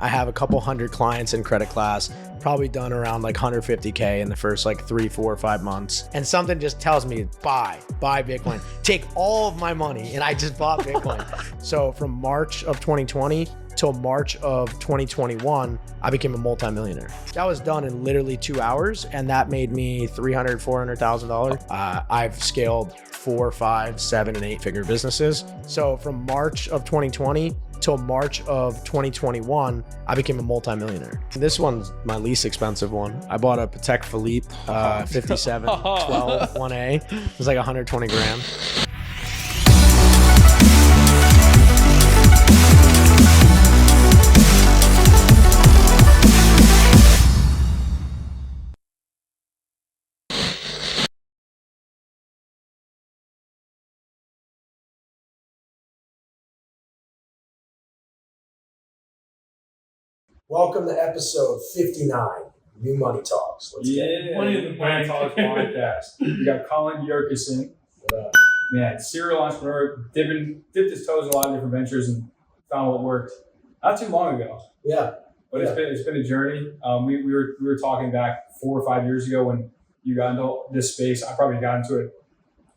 I have a couple hundred clients in credit class, probably done around like 150K in the first like 3, 4, 5 months. And something just tells me, buy Bitcoin, take all of my money. And I just bought Bitcoin. So from March of 2020 till March of 2021, I became a multimillionaire. That was done in literally 2 hours. And that made me $300,000, $400,000. I've scaled 4, 5, 7, and 8 figure businesses. So from March of 2020 till March of 2021, I became a multimillionaire. This one's my least expensive one. I bought a Patek Philippe 57 12 1A. It was like 120 grand. Welcome to episode 59, New Money Talks. Let's get Money Talks podcast. We got Colin Yurcisin. Man, serial entrepreneur, dipped his toes in a lot of different ventures and found what worked. Not too long ago. Yeah. But it's been a journey. We were talking back 4 or 5 years ago when you got into this space. I probably got into it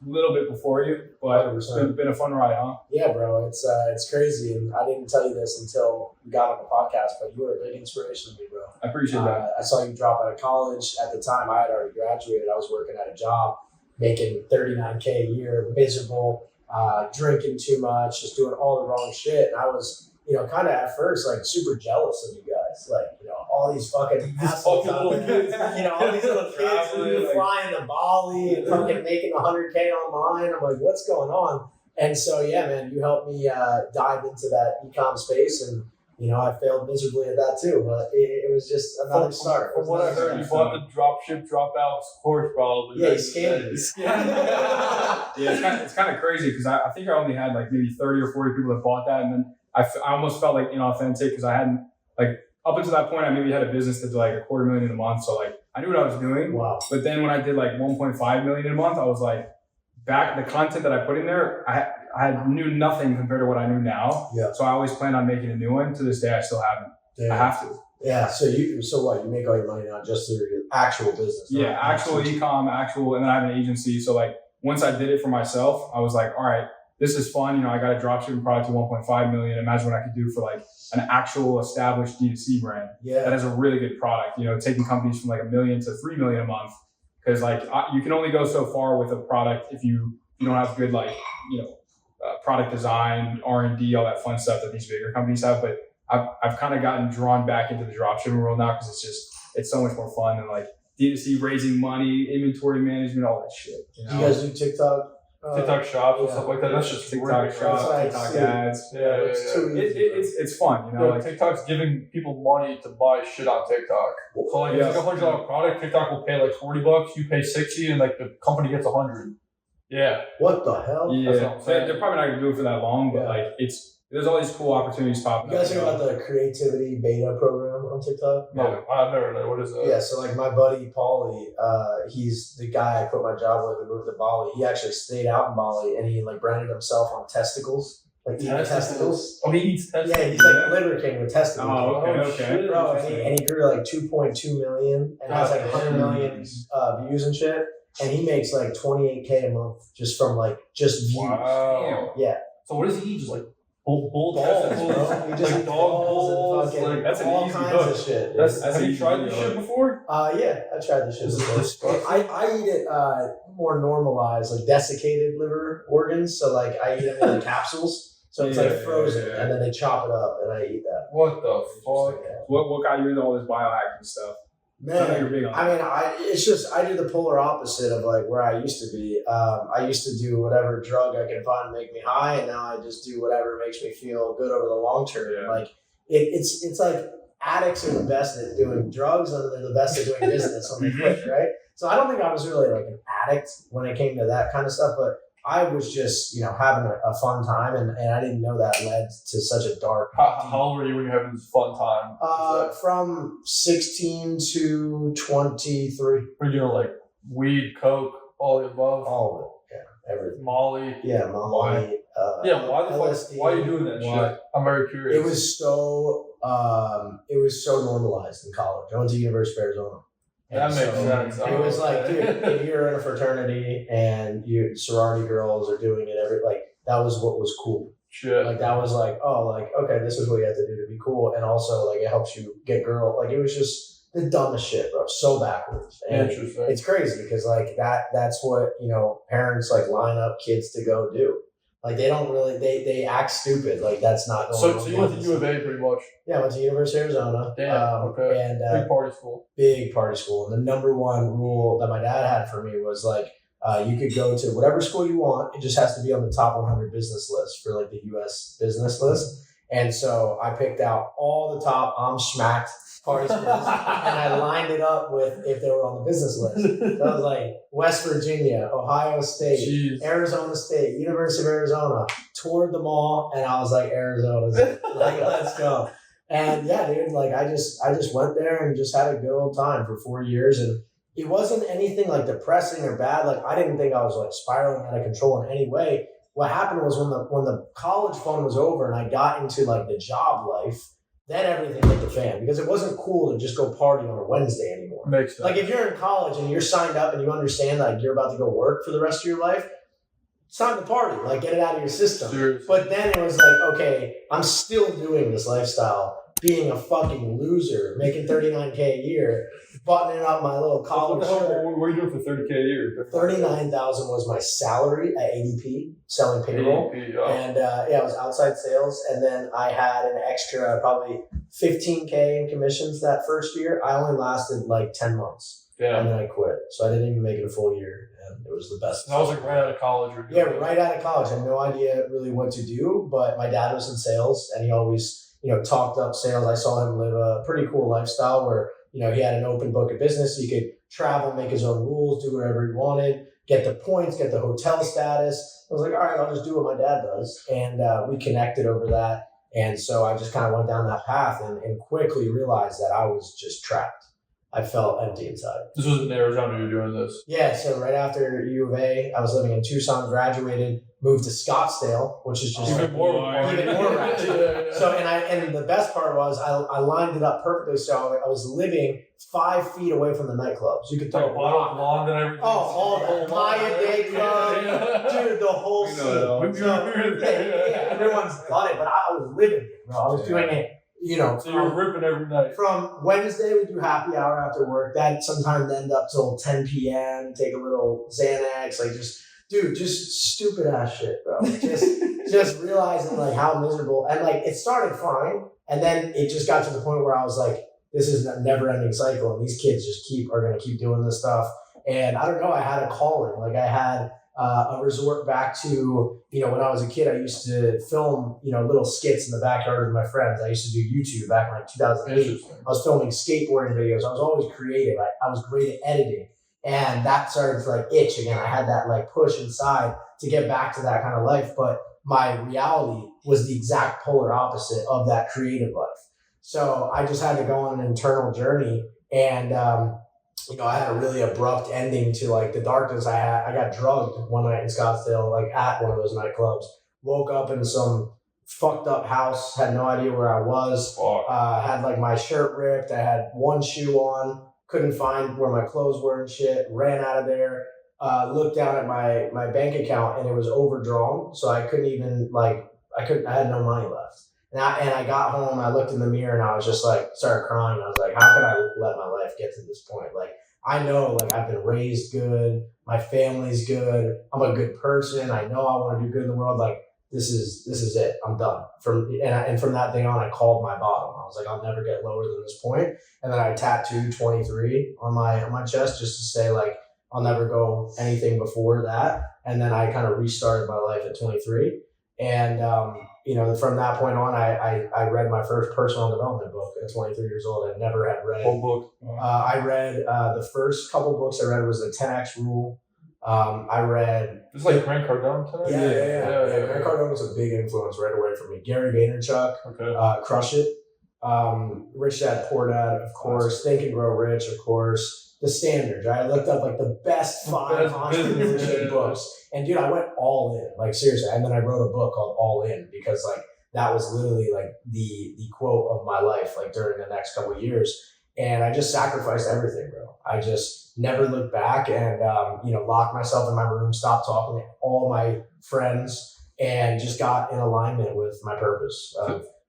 a little bit before you, but it's been a fun ride, huh? Yeah, bro. It's crazy, and I didn't tell you this until we got on the podcast, but you were a big inspiration to me, bro. I appreciate that. I saw you drop out of college. At the time, I had already graduated. I was working at a job, making $39K a year, miserable, drinking too much, just doing all the wrong shit. And I was, kind of at first like super jealous of you guys, like all these fucking assholes out there, all these little kids flying to Bali and fucking making 100K online. I'm like, what's going on? And so, yeah, man, you helped me dive into that ecom space, and I failed miserably at that too, but it was just another start. From what I heard, you bought the dropship dropout course probably. Yeah, he scammed me. Yeah, it's kind of crazy because I think I only had like maybe 30 or 40 people that bought that, and then I almost felt like inauthentic because I hadn't, like, up until that point, I maybe had a business that did like $250,000 a month. So like I knew what I was doing. Wow. But then when I did like 1.5 million a month, I was like, the content that I put in there, I knew nothing compared to what I knew now. Yeah. So I always plan on making a new one. To this day, I still haven't. Damn. I have to. Yeah. So what? You make all your money now just through your actual business? Yeah, actual ecom, and then I have an agency. So like once I did it for myself, I was like, all right, this is fun. I got a dropshipping product to 1.5 million. Imagine what I could do for like an actual established D2C brand that has a really good product, taking companies from like $1 million to $3 million a month. Cause like you can only go so far with a product if you don't have good, like, product design, R&D, all that fun stuff that these bigger companies have. But I've kind of gotten drawn back into the dropshipping world now because it's so much more fun than like D2C, raising money, inventory management, all that shit. Do you guys do TikTok? TikTok shops and stuff like that. That's just TikTok shops, TikTok ads. It's fun, like TikTok's giving people money to buy shit on TikTok. So like it's like $100 product, TikTok will pay like $40, you pay $60, and like the company gets $100. Yeah. What the hell? Yeah. They're probably not gonna do it for that long, but like there's all these cool opportunities popping up. You guys hear about the creativity beta program on TikTok? No, I've never heard. What is that? Yeah, so like my buddy Paulie, he's the guy I quit my job with and moved to Bali. He actually stayed out in Bali and he like branded himself on testicles. Like eating testicles. Oh, he eats testicles? Yeah, he's like Liver King with testicles. Oh, okay. Bro, and he grew like 2.2 million and has like 100 million views and shit. And he makes like 28K a month just from like views. Wow. Yeah. So what does he eat? Just like bull testicles, bro. He just like dog balls, like that's all an easy kinds hook. of shit. Have you tried this shit before? Yeah, I tried this shit before. I eat it more normalized, like desiccated liver organs. So like I eat them in the capsules. So it's like frozen, and then they chop it up, and I eat that. What the fuck? What got you into all this biohacking stuff? Man, I do the polar opposite of like where I used to be. I used to do whatever drug I can find to make me high, and now I just do whatever makes me feel good over the long term. Yeah. Like it's like addicts are the best at doing drugs, and they're the best at doing business when they quit, right? So I don't think I was really like an addict when it came to that kind of stuff, but I was just, having a fun time, and I didn't know that led to such a dark. How old were you when you were having this fun time? From 16 to 23. Were you doing like weed, coke, all the above? All of it, yeah, everything. Molly? Yeah, Molly. Why the fuck? Why are you doing that shit? I'm very curious. It was so it was so normalized in college. I went to University of Arizona. That makes sense. It was like, dude, if you're in a fraternity and you sorority girls are doing it that was what was cool. Shit. Like that was like, oh, like, okay, this is what you have to do to be cool. And also like it helps you get girl. Like it was just the dumbest shit, bro. So backwards. And Interesting. it's crazy because like that's what, parents like line up kids to go do. Like they don't really, they act stupid. Like that's not So you went to U of A pretty much. Yeah, I went to University of Arizona. Damn, okay. And big party school. Big party school. And the number one rule that my dad had for me was like, you could go to whatever school you want. It just has to be on the top 100 business list for like the U.S. business list. And so I picked out all the top schmacked party schools and I lined it up with if they were on the business list. So I was like West Virginia, Ohio State, Jeez. Arizona State, University of Arizona, toured them all, and I was like, Arizona's like, let's go. And yeah, dude, like I just went there and just had a good old time for 4 years, and it wasn't anything like depressing or bad. Like I didn't think I was like spiraling out of control in any way. What happened was when the college fun was over and I got into like the job life, then everything hit the fan because it wasn't cool to just go party on a Wednesday anymore. Makes sense. Like if you're in college and you're signed up and you understand that you're about to go work for the rest of your life, it's time to party. Like get it out of your system. Seriously. But then it was like, okay, I'm still doing this lifestyle, being a fucking loser, making $39K a year, buttoning up my little collar shirt. What are you doing for $30K a year? $39,000 was my salary at ADP, selling payroll. ADP, oh. And it was outside sales. And then I had an extra probably $15K in commissions that first year. I only lasted like 10 months. Yeah. And then I quit. So I didn't even make it a full year. And it was the best. And I was like right out of college. Yeah, right out of college. I had no idea really what to do. But my dad was in sales and he always, talked up sales. I saw him live a pretty cool lifestyle where, he had an open book of business. He could travel, make his own rules, do whatever he wanted, get the points, get the hotel status. I was like, all right, I'll just do what my dad does. And we connected over that. And so I just kind of went down that path and quickly realized that I was just trapped. I felt empty inside. This was in Arizona you were doing this? Yeah, so right after U of A, I was living in Tucson, graduated, moved to Scottsdale, which is just even more ratchet. Yeah. So and the best part was I lined it up perfectly. So I was living 5 feet away from the nightclubs. You could throw a bottle of blonde and everything. Oh, all that. Maya Day Club, dude, the whole scene. Everyone's done it, but I was living it, bro. I was doing it. So you were ripping every night. From Wednesday, we do happy hour after work. That sometimes end up till 10 p.m. Take a little Xanax, just stupid ass shit, bro. Just realizing like how miserable, and like it started fine, and then it just got to the point where I was like, this is a never ending cycle, and these kids just are gonna keep doing this stuff. And I don't know, I had a calling. Like I had a resort back to, when I was a kid, I used to film, little skits in the backyard with my friends. I used to do YouTube back in like 2008. I was filming skateboarding videos. I was always creative. I was great at editing. And that started to like itch again. I had that like push inside to get back to that kind of life. But my reality was the exact polar opposite of that creative life. So I just had to go on an internal journey. And, I had a really abrupt ending to like the darkness I had. I got drugged one night in Scottsdale, like at one of those nightclubs. Woke up in some fucked up house, had no idea where I was. Had like my shirt ripped. I had one shoe on, couldn't find where my clothes were and shit. Ran out of there. Looked down at my bank account and it was overdrawn. So I couldn't even I had no money left. And I got home, I looked in the mirror and I was just like, started crying. I was like, how could I let my life get to this point? Like, I know like I've been raised good. My family's good. I'm a good person. I know I want to do good in the world. Like this is it. I'm done. From that day on, I called my bottom. I was like, I'll never get lower than this point. And then I tattooed 23 on my chest just to say like, I'll never go anything before that. And then I kind of restarted my life at 23. And, from that point on, I read my first personal development book at 23 years old. I never had read. What book? I read the first couple books I read was the 10X Rule. I read. It's like Grant Cardone today? Yeah. Grant Cardone was a big influence right away for me. Gary Vaynerchuk, Crush It. Rich Dad, Poor Dad, of course. Think and Grow Rich, of course. The standards. I looked up like the best 5 entrepreneurship books. And dude, I went all in, like seriously. And then I wrote a book called All In because like that was literally like the quote of my life, like during the next couple of years. And I just sacrificed everything, bro. I just never looked back and, locked myself in my room, stopped talking to all my friends, and just got in alignment with my purpose.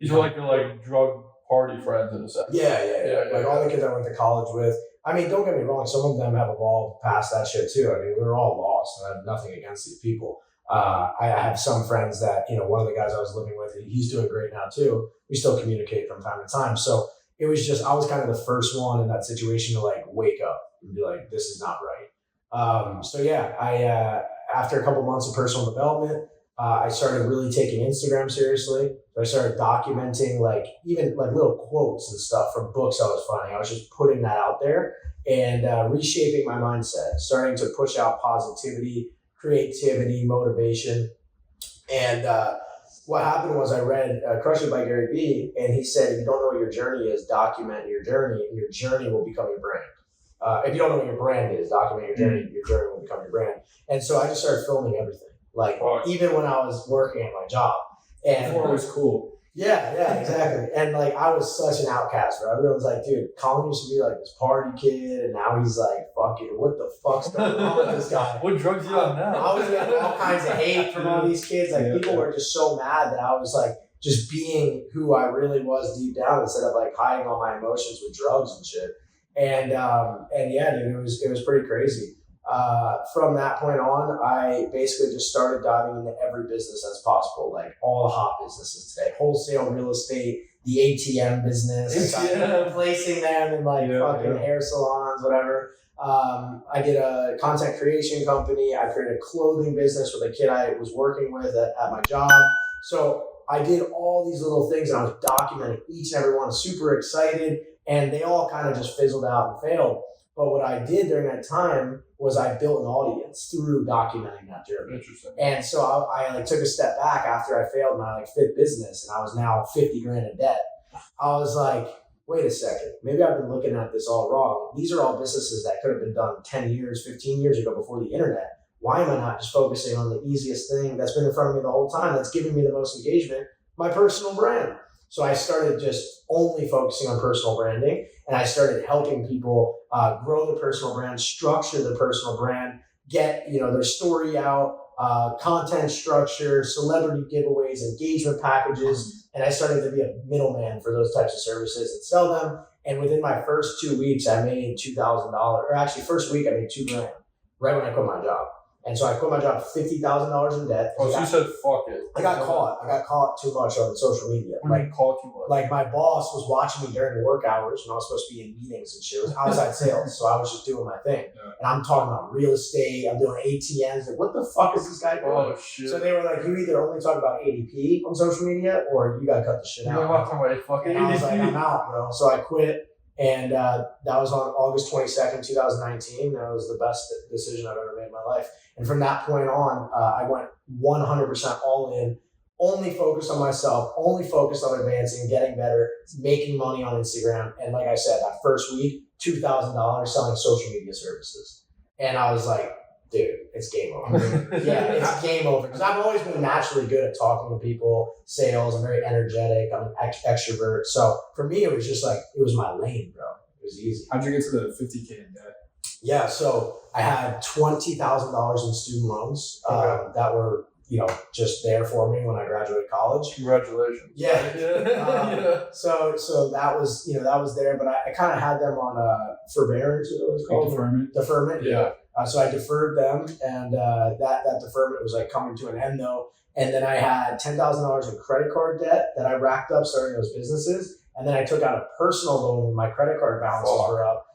These were like your like drug party friends in a sense. Yeah. Like all the kids I went to college with. I mean, don't get me wrong. Some of them have evolved past that shit too. I mean, we were all lost, and I have nothing against these people. I have some friends that, one of the guys I was living with, he's doing great now too. We still communicate from time to time. So it was just, I was kind of the first one in that situation to like wake up and be like, this is not right. I after a couple months of personal development, I started really taking Instagram seriously. So I started documenting like even like little quotes and stuff from books I was finding. I was just putting that out there and reshaping my mindset, starting to push out positivity, creativity, motivation. And what happened was I read Crush It by Gary Vee, and he said, if you don't know what your journey is, document your journey, and your journey will become your brand. If you don't know what your brand is, document your journey will become your brand. And so I just started filming everything. Like even when I was working at my job. And before it was cool. Yeah, exactly. And like I was such an outcast, bro. Everyone's like, dude, Colin used to be like this party kid, and now he's like, fucking, what the fuck's going on with this guy? What drugs you on now? I was getting all kinds of hate from all these kids. Like people were just so mad that I was like just being who I really was deep down instead of like hiding all my emotions with drugs and shit. And yeah, dude, it was pretty crazy. From that point on, I basically just started diving into every business as possible, like all the hot businesses today, wholesale real estate, the ATM business, placing them in like fucking hair salons, whatever. I did a content creation company. I created a clothing business with a kid I was working with at my job. So I did all these little things and I was documenting each and every one, super excited, and they all kind of just fizzled out and failed. But what I did during that time was I built an audience through documenting that journey. Interesting. And so I like took a step back after I failed my like fifth business, and I was now 50 grand in debt. I was like, wait a second, maybe I've been looking at this all wrong. These are all businesses that could have been done 10 years, 15 years ago before the internet. Why am I not just focusing on the easiest thing that's been in front of me the whole time, that's giving me the most engagement, my personal brand? So I started just only focusing on personal branding, and I started helping people grow the personal brand, structure the personal brand, get their story out, content structure, celebrity giveaways, engagement packages, and I started to be a middleman for those types of services and sell them. And within my first 2 weeks, I made $2,000, or actually first week I made $2 grand right when I quit my job. And so I quit my job, $50,000 in debt. Oh, so you said fuck it. I got caught too much on social media. Caught too much? Like my boss was watching me during work hours when I was supposed to be in meetings and shit. It was outside sales, so I was just doing my thing. Yeah. And I'm talking about real estate. I'm doing ATMs. Like, what the fuck is this guy doing? Oh shit! So they were like, you either only talk about ADP on social media, or you gotta cut the shit out. Fucking and I was like, I'm out, bro. So I quit. And that was on August 22nd, 2019. That was the best decision I've ever made in my life. And from that point on, I went 100% all in, only focused on myself, only focused on advancing, getting better, making money on Instagram. And like I said, that first week, $2,000 selling social media services. And I was like, dude, it's game over. It's game over. Because I've always been naturally good at talking to people, sales. I'm very energetic. I'm an extrovert. So for me, it was just like, it was my lane, bro. It was easy. How'd you get to the $50K in debt? Yeah, so I had $20,000 in student loans that were, just there for me when I graduated college. Congratulations. Yeah. So that was there, but I kind of had them on forbearance, is what it was called. Deferment. Yeah. So I deferred them, and that deferment was like coming to an end though. And then I had $10,000 in credit card debt that I racked up starting those businesses. And then I took out a personal loan when my credit card balances were up.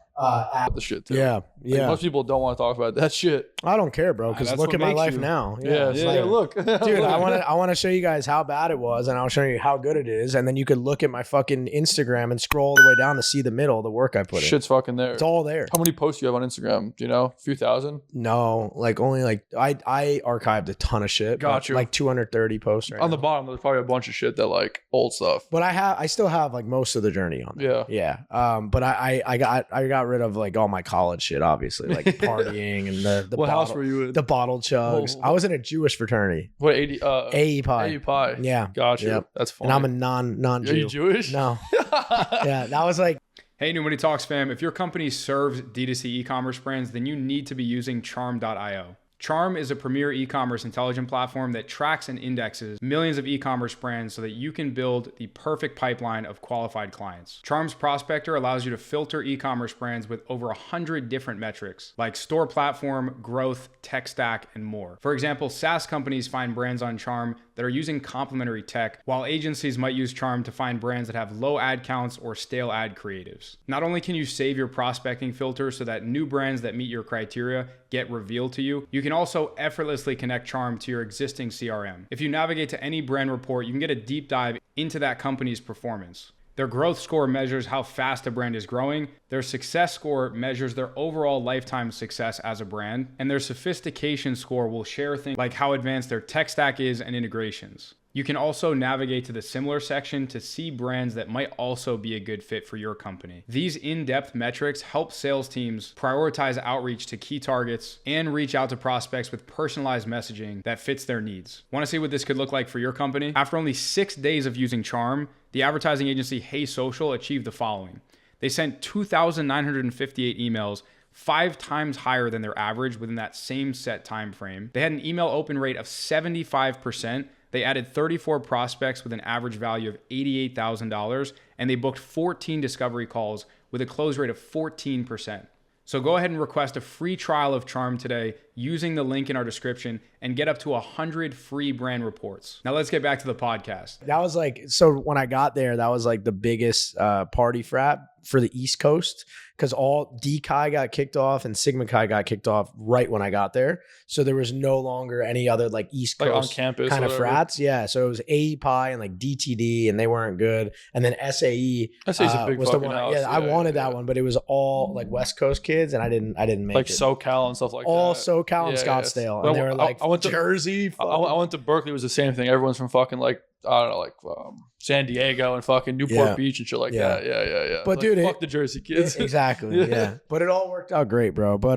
The shit too. Yeah. Like, most people don't want to talk about that shit. I don't care, bro, because look at my life now. Look. Dude, I want to show you guys how bad it was, and I'll show you how good it is, and then you could look at my fucking Instagram and scroll all the way down to see the middle of the work I put in. Shit's fucking there. It's all there. How many posts do you have on Instagram? Do you know? A few thousand? No, like only like I archived a ton of shit. Got you. Like 230 posts right on now. The bottom, there's probably a bunch of shit that like old stuff. But I still have like most of the journey on there. Yeah. But I got got rid of like all my college shit, obviously, like partying and the What bottle, house were you in? the bottle chugs. Oh. I was in a Jewish fraternity. What, 80? AE Pi. AE Pi. Yeah. Gotcha. Yep. That's fine. And I'm a non-Jew. Are you Jewish? No. Yeah, that was like. Hey, New Money Talks fam, if your company serves D2C e-commerce brands, then you need to be using Charm.io. Charm is a premier e-commerce intelligent platform that tracks and indexes millions of e-commerce brands so that you can build the perfect pipeline of qualified clients. Charm's Prospector allows you to filter e-commerce brands with over 100 different metrics, like store platform, growth, tech stack, and more. For example, SaaS companies find brands on Charm that are using complementary tech, while agencies might use Charm to find brands that have low ad counts or stale ad creatives. Not only can you save your prospecting filter so that new brands that meet your criteria get revealed to you, you can also effortlessly connect Charm to your existing CRM. If you navigate to any brand report, you can get a deep dive into that company's performance. Their growth score measures how fast a brand is growing. Their success score measures their overall lifetime success as a brand. And their sophistication score will share things like how advanced their tech stack is and integrations. You can also navigate to the similar section to see brands that might also be a good fit for your company. These in-depth metrics help sales teams prioritize outreach to key targets and reach out to prospects with personalized messaging that fits their needs. Want to see what this could look like for your company? After only 6 days of using Charm, the advertising agency Hey Social achieved the following. They sent 2,958 emails, 5 times higher than their average within that same set time frame. They had an email open rate of 75%. They added 34 prospects with an average value of $88,000, and they booked 14 discovery calls with a close rate of 14%. So go ahead and request a free trial of Charm today using the link in our description and get up to 100 free brand reports. Now let's get back to the podcast. That was like, so when I got there, that was like the biggest party frat for the East Coast, because all D Chi got kicked off and Sigma Chi got kicked off right when I got there. So there was no longer any other like East Coast like on campus kind of frats. Yeah. So it was AE Pi and like DTD, and they weren't good. And then SAE SAE's a big was the fucking one. house. Yeah, I wanted that one, but it was all like West Coast kids, and I didn't make like it. SoCal and stuff like all that. SoCal and Scottsdale, and they were like, I went to Jersey. I went to Berkeley. It was the same thing. Everyone's from fucking like, I don't know, like San Diego and fucking Newport Beach and shit like that. Yeah. But like, dude, fuck the Jersey kids. Exactly. Yeah. But it all worked out great, bro. But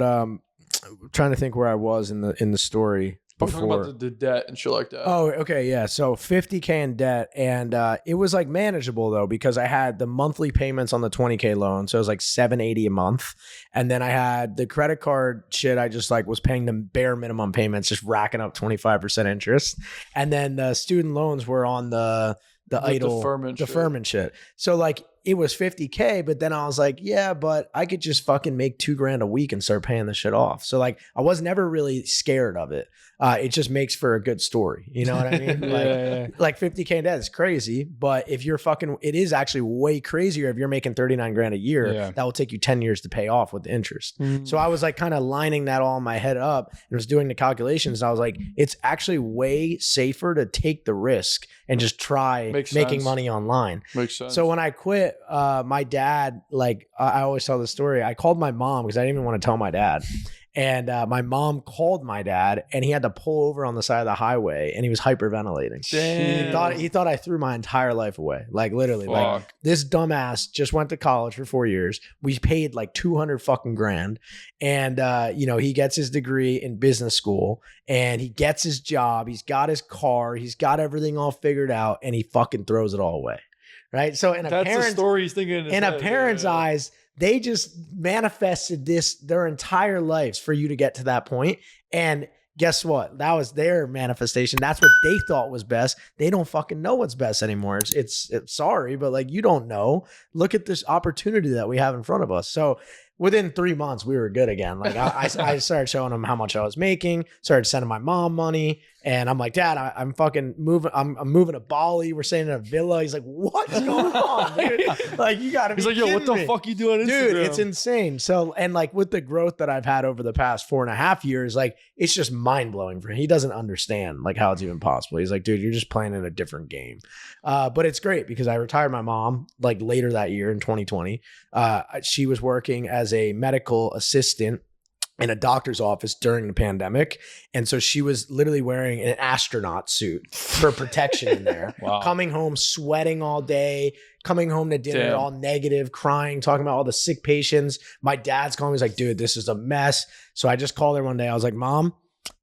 trying to think where I was in the story I'm talking before. about the debt and shit like that. Oh, okay, yeah. So $50K in debt, and it was like manageable though, because I had the monthly payments on the $20K loan, so it was like $780 a month, and then I had the credit card shit. I just like was paying the bare minimum payments, just racking up 25% interest, and then the student loans were on the idle deferment shit. So like it was $50K, but then I was like, yeah, but I could just fucking make $2,000 a week and start paying the shit off. So like I was never really scared of it. It just makes for a good story. You know what I mean? Like 50K in debt is crazy, but if you're it is actually way crazier if you're making $39,000 a year. Yeah. That will take you 10 years to pay off with the interest. So I was like kind of lining that all in my head up and was doing the calculations. And I was like, it's actually way safer to take the risk and just try making money online. Makes sense. So when I quit, my dad, like I always tell the story, I called my mom because I didn't even want to tell my dad. And my mom called my dad, and he had to pull over on the side of the highway, and he was hyperventilating. Damn. He thought I threw my entire life away. Like literally, Fuck. like this dumbass just went to college for 4 years. We paid like 200 fucking grand, and he gets his degree in business school, and he gets his job. He's got his car. He's got everything all figured out, and he fucking throws it all away. Right. So in a parent's eyes, they just manifested their entire lives for you to get to that point. And guess what? That was their manifestation. That's what they thought was best. They don't fucking know what's best anymore. It's sorry, but like, you don't know. Look at this opportunity that we have in front of us. So within 3 months, we were good again. Like I started showing him how much I was making, started sending my mom money. And I'm like, Dad, I'm fucking moving. I'm moving to Bali. We're staying in a villa. He's like, what's going on, dude? Like, you gotta be He's like, yo, what the fuck you doing on Instagram? Dude, it's insane. So, and like with the growth that I've had over the past 4.5 years, like it's just mind blowing for him. He doesn't understand like how it's even possible. He's like, dude, you're just playing in a different game. But it's great because I retired my mom like later that year in 2020. She was working as a medical assistant in a doctor's office during the pandemic. And so she was literally wearing an astronaut suit for protection in there, coming home, sweating all day, coming home to dinner, all negative, crying, talking about all the sick patients. My dad's calling me, he's like, dude, this is a mess. So I just called her one day. I was like, Mom,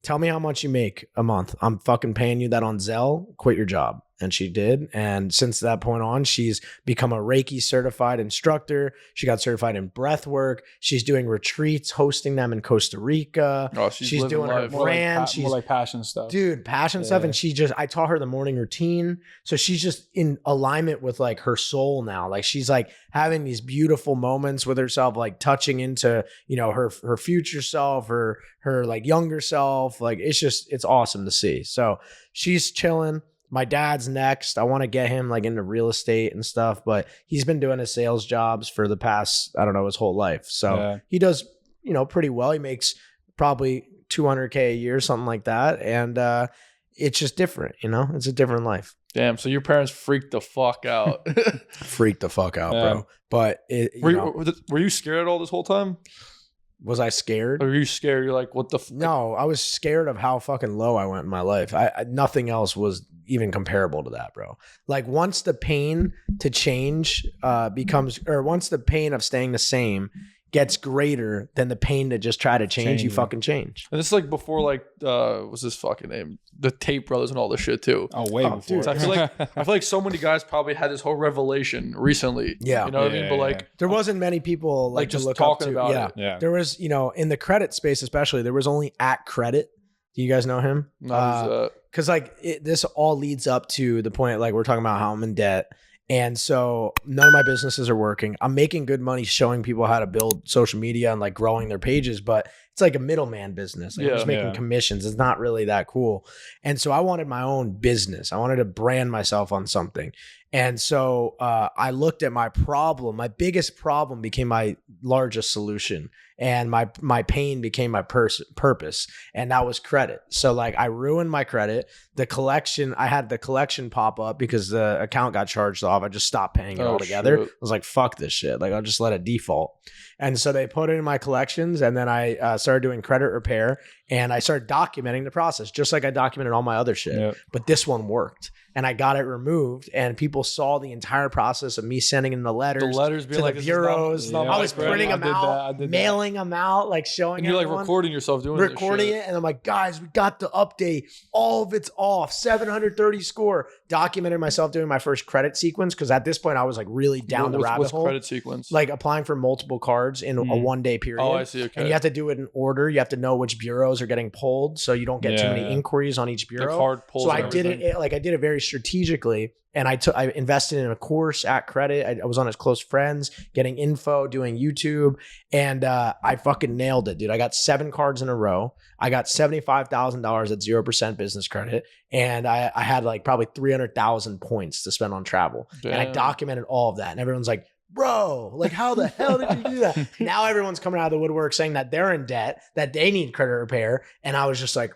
tell me how much you make a month. I'm fucking paying you that on Zelle. Quit your job. And she did. And since that point on, she's become a Reiki certified instructor. She got certified in breath work. She's doing retreats, hosting them in Costa Rica. Oh, she's doing her brand. More like passion stuff. Dude, passion stuff. And I taught her the morning routine. So she's just in alignment with like her soul now. Like she's like having these beautiful moments with herself, like touching into, you know, her future self, her like younger self. Like it's awesome to see. So she's chilling. My dad's next. I want to get him like into real estate and stuff, but he's been doing his sales jobs for the past, I don't know, his whole life. So he does, you know, pretty well. He makes probably $200K a year, something like that. And it's just different, you know, it's a different life. Damn. So your parents freaked the fuck out. Freaked the fuck out, bro. But were you scared all this whole time? Was I scared? Or were you scared? You're like, what the fuck? No, I was scared of how fucking low I went in my life. Nothing else was even comparable to that, bro. Like once the pain to change once the pain of staying the same gets greater than the pain to just try to change, you fucking change. And this is like before, like, what's his fucking name? The Tate brothers and all this shit too. Oh, way before. Dude, I feel like so many guys probably had this whole revelation recently. Yeah. You know what I mean? But like, there wased many people like just to look talking up to. about it. Yeah. There was, you know, in the credit space, especially, there was only @credit. Do you guys know him? Because this all leads up to the point, like we're talking about how I'm in debt. And so none of my businesses are working. I'm making good money showing people how to build social media and like growing their pages, but it's like a middleman business. Like I'm just making commissions. It's not really that cool. And so I wanted my own business. I wanted to brand myself on something. And so I looked at my problem. My biggest problem became my largest solution. And my pain became my purpose. And that was credit. So like I ruined my credit. I had the collection pop up because the account got charged off. I just stopped paying it altogether. I was like, fuck this shit. Like I'll just let it default. And so they put it in my collections. And then I started doing credit repair. And I started documenting the process, just like I documented all my other shit. Yep. But this one worked. And I got it removed, and people saw the entire process of me sending in the letters being to like, the bureaus. I was printing them out, mailing them out, like showing. And you're like recording yourself doing this shit. And I'm like, guys, we got the update. All of it's off. 730 score. Documented myself doing my first credit sequence because at this point I was like really down the rabbit hole. What's credit sequence? Like applying for multiple cards in a 1 day period. Oh, I see. Okay. And you have to do it in order. You have to know which bureaus are getting pulled, so you don't get too many inquiries on each bureau. The card pulls. So I did it like I did it very strategically. And I invested in a course @credit. I was on his close friends, getting info, doing YouTube. And I fucking nailed it, dude. I got 7 cards in a row. I got $75,000 at 0% business credit. And I had like probably 300,000 points to spend on travel. Damn. And I documented all of that. And everyone's like, bro, like how the hell did you do that? Now everyone's coming out of the woodwork saying that they're in debt, that they need credit repair. And I was just like,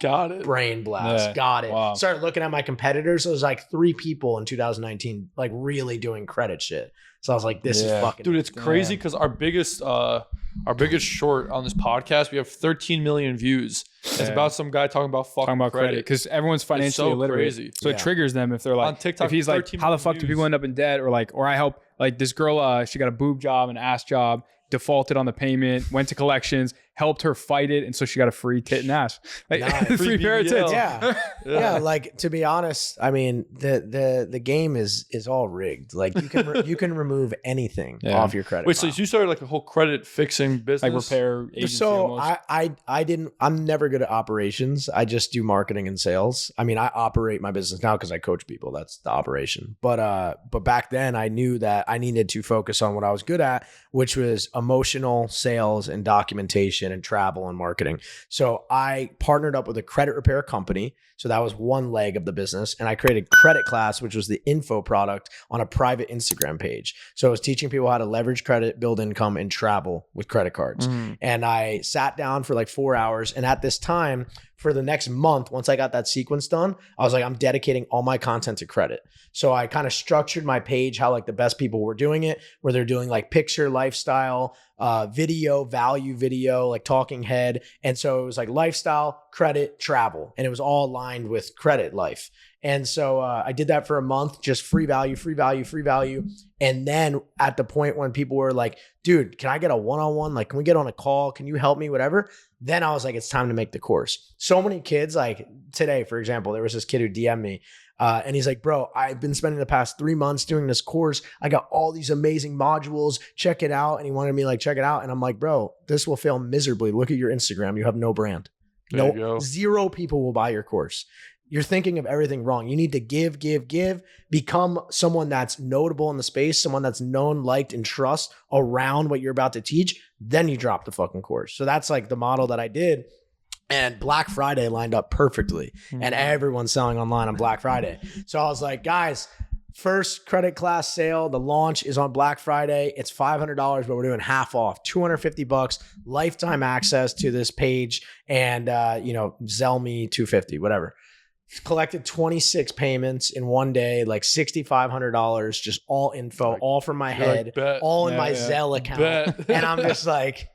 got it. Brain blast. Got it. Wow. Started looking at my competitors. There was like 3 people in 2019 like really doing credit shit. So I was like, this is fucking. Dude, it's crazy because our biggest short on this podcast, we have 13 million views. It's about some guy talking about credit because everyone's financially illiterate. Crazy. So it triggers them if they're like on TikTok. If he's like, how the fuck do people end up in debt? Or I help like this girl. She got a boob job, an ass job, defaulted on the payment, went to collections, helped her fight it, and so she got a free tit and ass. Like, nice. free pair of tits. Yeah. Like to be honest, I mean the game is all rigged. Like you can remove anything off your credit. Wait, so you started like a whole credit fixing business, like repair agency? So almost. I'm never good at operations. I just do marketing and sales. I mean, I operate my business now because I coach people. That's the operation. But back then I knew that I needed to focus on what I was good at, which was emotional sales and documentation and travel and marketing. So I partnered up with a credit repair company. So that was one leg of the business. And I created Credit Class, which was the info product on a private Instagram page. So I was teaching people how to leverage credit, build income, and travel with credit cards. And I sat down for like 4 hours. And at this time, for the next month, once I got that sequence done, I was like, I'm dedicating all my content to credit. So I kind of structured my page how like the best people were doing it, where they're doing like picture, lifestyle, video, value video, like talking head. And so it was like lifestyle, credit, travel, and it was all aligned with credit life. And so I did that for a month, just free value, free value, free value. And then at the point when people were like, dude, can I get a one-on-one? Like, can we get on a call? Can you help me? Whatever. Then I was like, it's time to make the course. So many kids, like today, for example, there was this kid who DM'd me and he's like, bro, I've been spending the past 3 months doing this course. I got all these amazing modules. Check it out. And he wanted me like, check it out. And I'm like, bro, this will fail miserably. Look at your Instagram. You have no brand. No, 0 people will buy your course. You're thinking of everything wrong. You need to give, become someone that's notable in the space, someone that's known, liked, and trust around what you're about to teach. Then you drop the fucking course. So that's like the model that I did. And Black Friday lined up perfectly. And everyone's selling online on Black Friday. So I was like, guys, first credit class sale, the launch is on Black Friday. It's $500, but we're doing half off, $250, lifetime access to this page, and Zelle me $250, whatever. Collected 26 payments in one day, like $6,500, just all info, all from my head, all in my Zelle account. And I'm just like,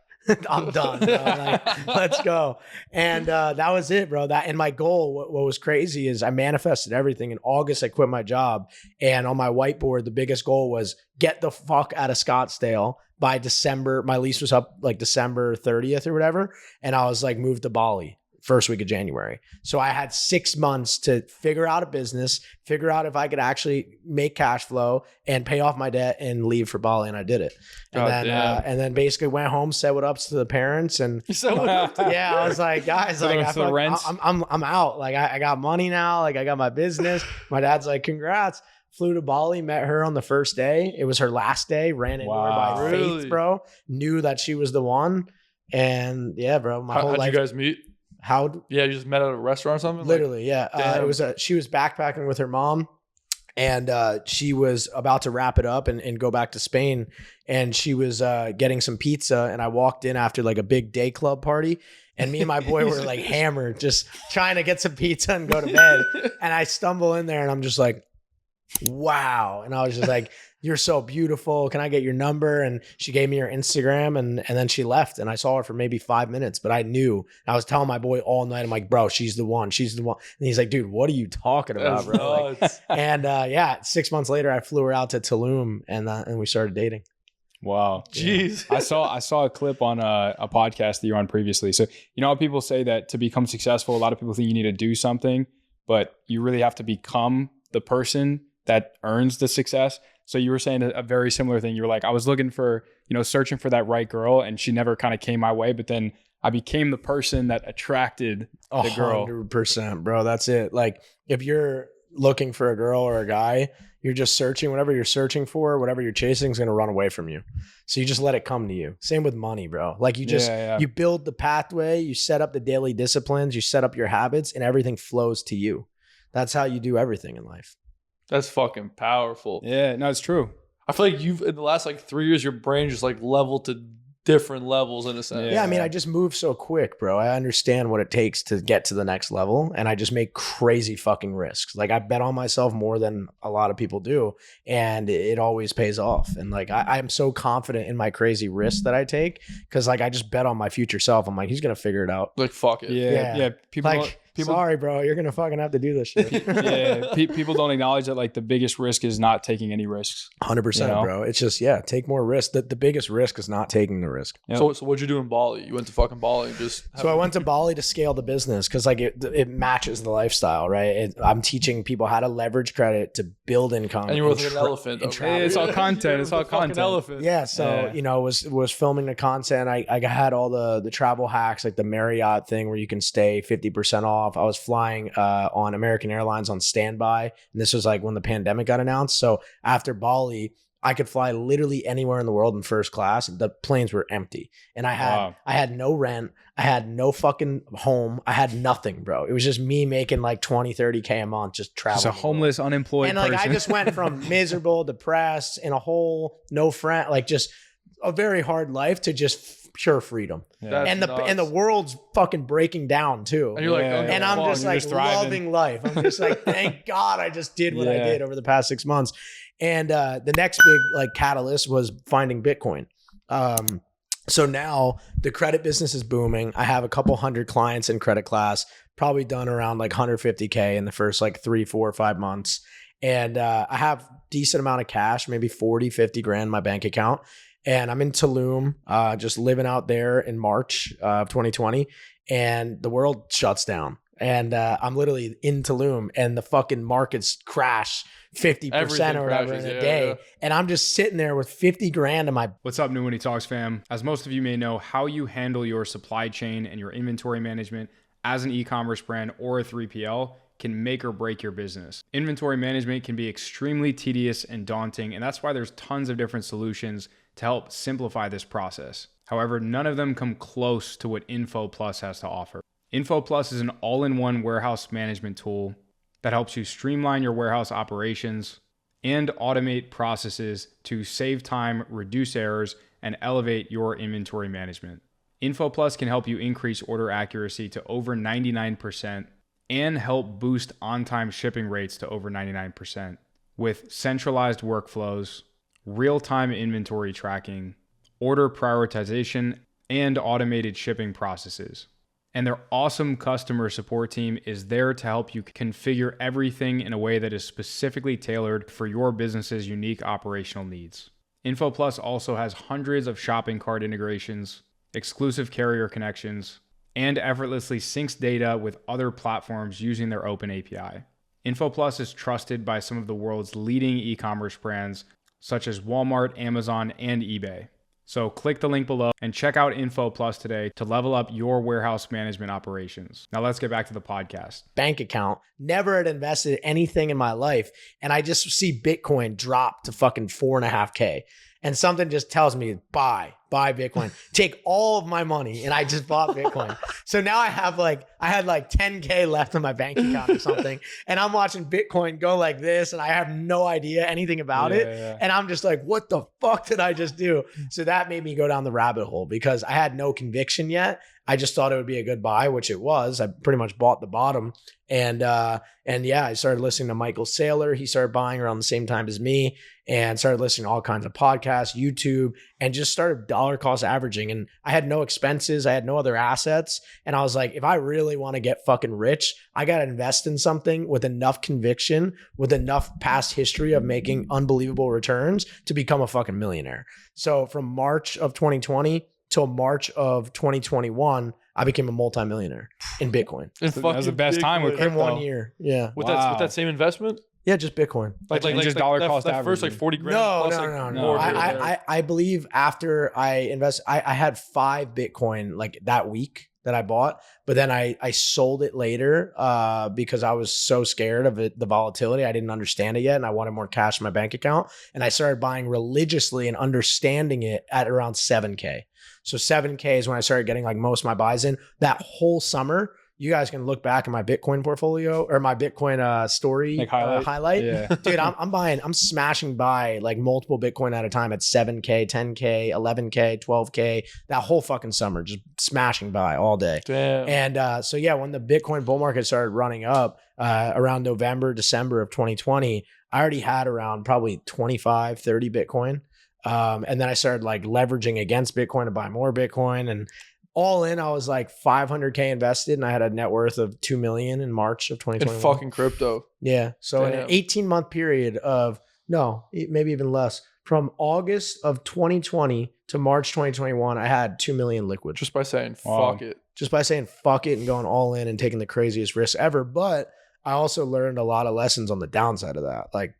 I'm done, bro. Like, let's go. And that was it, bro. And my goal, what was crazy is I manifested everything. In August, I quit my job. And on my whiteboard, the biggest goal was get the fuck out of Scottsdale by December. My lease was up like December 30th or whatever. And I was like, moved to Bali first week of January. So I had 6 months to figure out a business, figure out if I could actually make cash flow and pay off my debt and leave for Bali. And I did it. And then basically went home, said what up to the parents. And yeah, I was like, guys, like, I'm out. Like I got money now. Like I got my business. My dad's like, congrats. Flew to Bali, met her on the first day. It was her last day, ran into her by faith, bro. Knew that she was the one. And yeah, bro, my whole life. How'd you guys meet? You just met at a restaurant or something? Literally, yeah. She was backpacking with her mom, and she was about to wrap it up and go back to Spain. And she was getting some pizza, and I walked in after like a big day club party. And me and my boy were like hammered, just trying to get some pizza and go to bed. And I stumble in there and I'm just like, wow. And I was just like, you're so beautiful. Can I get your number? And she gave me her Instagram and then she left. And I saw her for maybe 5 minutes, but I knew. I was telling my boy all night, I'm like, bro, she's the one. She's the one. And he's like, dude, what are you talking about, bro? Like, and 6 months later, I flew her out to Tulum and we started dating. Wow. Jeez. I saw a clip on a podcast that you were on previously. So, you know how people say that to become successful, a lot of people think you need to do something, but you really have to become the person that earns the success. So you were saying a very similar thing. You were like, I was looking for, searching for that right girl, and she never kind of came my way, but then I became the person that attracted the girl. 100%, bro. That's it. Like if you're looking for a girl or a guy, you're just searching, whatever you're searching for, whatever you're chasing is going to run away from you. So you just let it come to you. Same with money, bro. Like you just, you build the pathway, you set up the daily disciplines, you set up your habits, and everything flows to you. That's how you do everything in life. That's fucking powerful. Yeah, no, it's true. I feel like in the last 3 years, your brain just leveled to different levels in a sense. Yeah, I mean, I just move so quick, bro. I understand what it takes to get to the next level, and I just make crazy fucking risks. Like I bet on myself more than a lot of people do, and it always pays off. And I'm so confident in my crazy risks that I take because I just bet on my future self. I'm like, he's gonna figure it out. Like fuck it. Yeah. People sorry, bro, you're gonna fucking have to do this shit. People don't acknowledge that the biggest risk is not taking any risks. 100%, bro. It's just take more risk. The biggest risk is not taking the risk. Yep. So what'd you do in Bali? You went to fucking Bali and So I went to Bali to scale the business because it matches the lifestyle, right? I'm teaching people how to leverage credit to build income. And you were with an elephant. It's all content. It's all content. Elephant. Yeah. So was filming the content. I had all the travel hacks, like the Marriott thing where you can stay 50% off. I was flying on American Airlines on standby, and this was when the pandemic got announced. So after Bali, I could fly literally anywhere in the world in first class. The planes were empty, and I had no rent. I had no fucking home. I had nothing, bro. It was just me making 20-30K a month just traveling. Just a homeless, unemployed and person. I just went from miserable, depressed, in a hole, no friend, just a very hard life to just pure freedom. Yeah. And the world's fucking breaking down too. And you're like, Yeah, okay, And I'm fuck. just like loving life. I'm just like, thank God I just did what I did over the past 6 months. And the next big like catalyst was finding Bitcoin. So now the credit business is booming. I have a couple hundred clients in credit class, probably done around like 150K in the first like 3, 4, 5 months. And I have decent amount of cash, maybe 40, 50 grand in my bank account. And I'm in Tulum, just living out there in March of 2020. And the world shuts down. And I'm literally in Tulum and the fucking markets crash 50% Everything or whatever crashes, in a yeah, day. yeah. And I'm just sitting there with 50 grand in my... What's up, New Money Talks fam? As most of you may know, how you handle your supply chain and your inventory management as an e-commerce brand or a 3PL can make or break your business. Inventory management can be extremely tedious and daunting, and that's why there's tons of different solutions to help simplify this process. However, none of them come close to what Info Plus has to offer. Info Plus is an all-in-one warehouse management tool that helps you streamline your warehouse operations and automate processes to save time, reduce errors, and elevate your inventory management. Info Plus can help you increase order accuracy to over 99% and help boost on-time shipping rates to over 99% with centralized workflows, real-time inventory tracking, order prioritization, and automated shipping processes. And their awesome customer support team is there to help you configure everything in a way that is specifically tailored for your business's unique operational needs. Info Plus also has hundreds of shopping cart integrations, exclusive carrier connections, and effortlessly syncs data with other platforms using their open API. Info Plus is trusted by some of the world's leading e-commerce brands such as Walmart, Amazon, and eBay. So click the link below and check out Info Plus today to level up your warehouse management operations. Now let's get back to the podcast. bank account, never had invested anything in my life. And I just see Bitcoin drop to fucking 4.5K. And something just tells me, buy Bitcoin, take all of my money. And I just bought Bitcoin. So now I had like 10K left in my bank account or something. And I'm watching Bitcoin go like this. And I have no idea anything about it. Yeah. And I'm just like, what the fuck did I just do? So that made me go down the rabbit hole because I had no conviction yet. I just thought it would be a good buy, which it was. I pretty much bought the bottom. And yeah, I started listening to Michael Saylor. He started buying around the same time as me and started listening to all kinds of podcasts, YouTube, and just started dollar cost averaging. And I had no expenses. I had no other assets. And I was like, if I really want to get fucking rich, I got to invest in something with enough conviction, with enough past history of making unbelievable returns to become a fucking millionaire. So from March of 2020 till March of 2021, I became a multimillionaire in Bitcoin. That was the best time with In crypto. 1 year. Yeah. With Wow. that same investment? Yeah, just Bitcoin. Like just dollar cost that first like averaging. 40 grand. No. plus, like, no. more I believe after I invest, I had 5 Bitcoin like that week that I bought, but then I sold it later because I was so scared of it, the volatility. I didn't understand it yet, and I wanted more cash in my bank account. And I started buying religiously and understanding it at around 7K. So 7K is when I started getting like most of my buys in. That whole summer, you guys can look back at my Bitcoin portfolio or my Bitcoin story Like highlight. Yeah. Dude, I'm smashing by like multiple Bitcoin at a time at 7K, 10K, 11K, 12K, that whole fucking summer, just smashing by all day. Damn. And so, yeah, when the Bitcoin bull market started running up around November, December of 2020, I already had around probably 25, 30 Bitcoin. And then I started like leveraging against Bitcoin to buy more Bitcoin, and all in, I was like 500K invested, and I had a net worth of 2 million in March of 2021. In fucking crypto. Yeah. So in Damn. an 18-month period of, no, maybe even less, from August of 2020 to March 2021, I had 2 million liquid. Just by saying, Wow. fuck it. Just by saying fuck it and going all in and taking the craziest risks ever. But I also learned a lot of lessons on the downside of that. Like,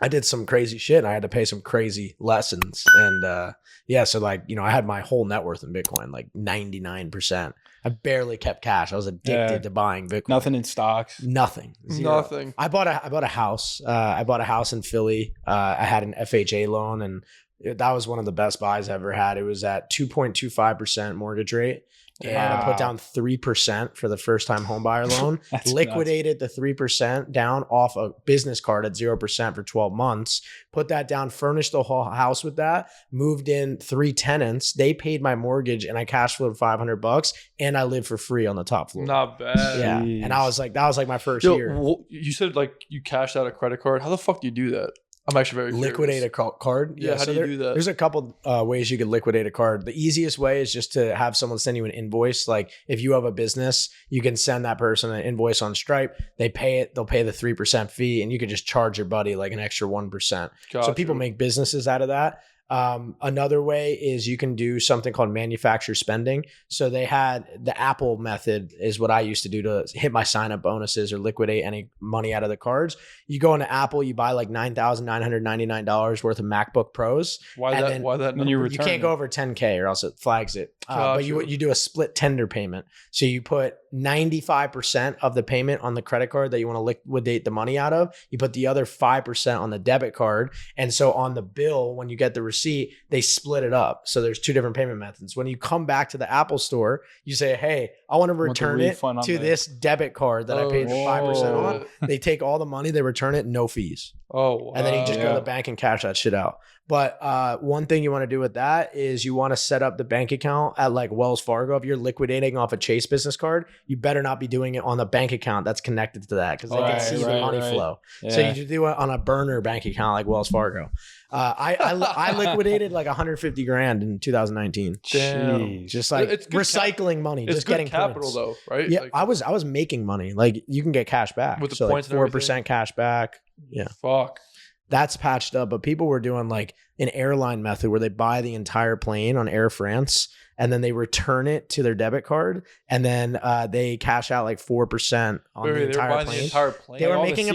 I did some crazy shit and I had to pay some crazy lessons. And yeah, so like, you know, I had my whole net worth in Bitcoin, like 99%. I barely kept cash. I was addicted to buying Bitcoin. Nothing in stocks. Nothing. Zero. Nothing. I bought a house. I bought a house in Philly. I had an FHA loan, and that was one of the best buys I ever had. It was at 2.25% mortgage rate. And I put Wow. down 3% for the first time home buyer loan, That's liquidated the 3% down off a business card at 0% for 12 months, put that down, furnished the whole house with that, moved in 3 tenants. They paid my mortgage and I cash flowed $500 and I lived for free on the top floor. Not bad. Yeah. Jeez. And I was like, that was like my first Yo, year. you said like you cashed out a credit card. How the fuck do you do that? I'm actually very curious. Liquidate a card. Yeah, how do you do that? There's a couple ways you could liquidate a card. The easiest way is just to have someone send you an invoice. Like if you have a business, you can send that person an invoice on Stripe. They pay it. They'll pay the 3% fee, and you could just charge your buddy like an extra 1%. So people make businesses out of that. Another way is you can do something called manufacturer spending. So they had the Apple method is what I used to do to hit my sign up bonuses or liquidate any money out of the cards. You go into Apple, you buy like $9,999 worth of MacBook Pros. Why and that? then Why that? then you number? You return can't it. go over 10K or else it flags it. But you do a split tender payment. So you put 95% of the payment on the credit card that you want to liquidate the money out of. You put the other 5% on the debit card. And so on the bill, when you get the receipt, they split it up. So there's 2 different payment methods. When you come back to the Apple store, you say, hey, I want to want the return it refund on to the- this debit card that I paid 5% on. shit. They take all the money, they return it, no fees. Oh, wow. And then you just go to Yeah. the bank and cash that shit out. But one thing you want to do with that is you want to set up the bank account at like Wells Fargo. If you're liquidating off a Chase business card, you better not be doing it on the bank account that's connected to that because they can see the money flow. So you should do it on a burner bank account like Wells Fargo. I liquidated like 150 grand in 2019. Damn. Jeez. Just like It's good recycling money, It's just good getting capital points. though, right? Yeah, Like, I was making money. Like you can get cash back With the so points like and 4% cash back. Yeah. fuck. That's patched up, but people were doing like an airline method where they buy the entire plane on Air France and then they return it to their debit card and then they cash out like 4% on the They were entire buying plane. the entire plane. They were all the making seats.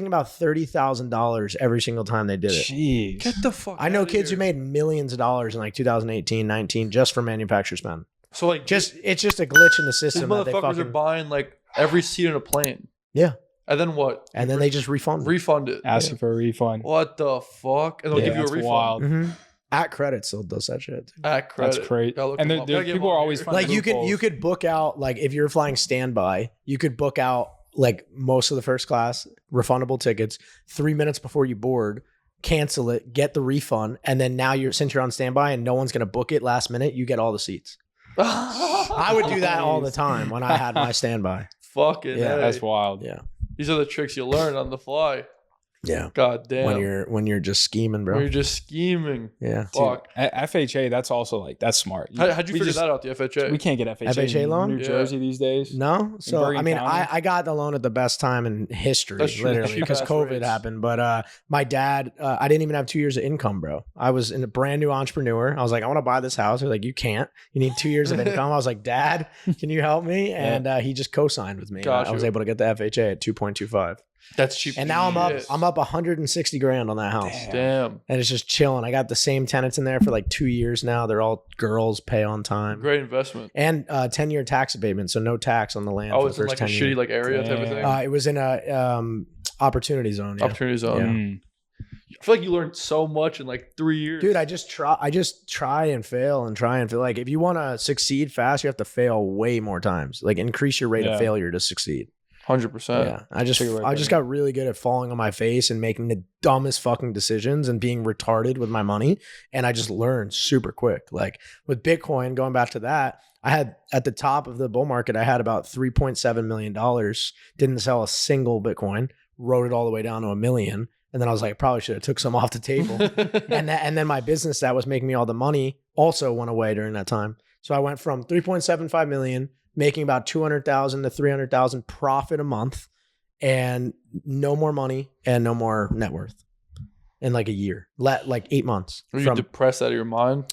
about $30,000 every single time they did it. Jeez. Get the fuck. I know outta kids who here. made millions of dollars in like 2018, 19 just for manufacturer spend. So like It's just a glitch in the these system that they motherfuckers are fucking buying like every seat in a plane. Yeah. And then what? and then they just refund. refund it. Asking for a refund. What the fuck? And they'll give you a that's refund. wild. Mhm. At credit still does that shit. At credit. That's crazy. Gotta look And them up. there- Gotta get people them are on always here. finding Like you could book out like if you're flying standby, you could book out like most of the first class refundable tickets 3 minutes before you board, cancel it, get the refund, and then now since you're on standby and no one's gonna book it last minute, you get all the seats. I would do that all the time when I had my standby. Fucking Yeah, A. That's wild. Yeah. These are the tricks you learn on the fly. Yeah. God damn. When you're just scheming, When bro. you're just scheming. Yeah. Fuck. FHA, that's also like, that's smart. How'd you We figure just- that out, the FHA? We can't get FHA, FHA in loan? New Yeah. Jersey these days. No, so Bergen I mean, County? I got the loan at the best time in history, That's true. literally, because Cheap-ass COVID rates. happened. But my dad, I didn't even have 2 years of income, bro. I was a brand new entrepreneur. I was like, I want to buy this house. They're like, you can't. You need 2 years of income. I was like, Dad, can you help me? And he just co-signed with me. Got I was you. able to get the FHA at 2.25. That's cheap. And now shit. I'm up 160 grand on that house. Damn. And it's just chilling. I got the same tenants in there for like 2 years now. They're all girls, pay on time. Great investment. And 10-year tax abatement, so no tax on the land. Oh, for it's the in first like a 10 shitty years. like area type of thing. It was in a opportunity zone. Yeah. Opportunity zone. Mm. I feel like you learned so much in like 3 years. Dude, I just try and fail and try and feel like if you want to succeed fast, you have to fail way more times. Like increase your rate of Yeah. failure to succeed. 100%. Yeah. I just Figure right there. got really good at falling on my face and making the dumbest fucking decisions and being retarded with my money. And I just learned super quick. Like with Bitcoin, going back to that, I had at the top of the bull market, I had about $3.7 million. Didn't sell a single Bitcoin, wrote it all the way down to $1 million. And then I was like, probably should have took some off the table. and then my business that was making me all the money also went away during that time. So I went from 3.75 million, making about 200,000 to 300,000 profit a month, and no more money and no more net worth in like a year, like 8 months. Were you depressed out of your mind?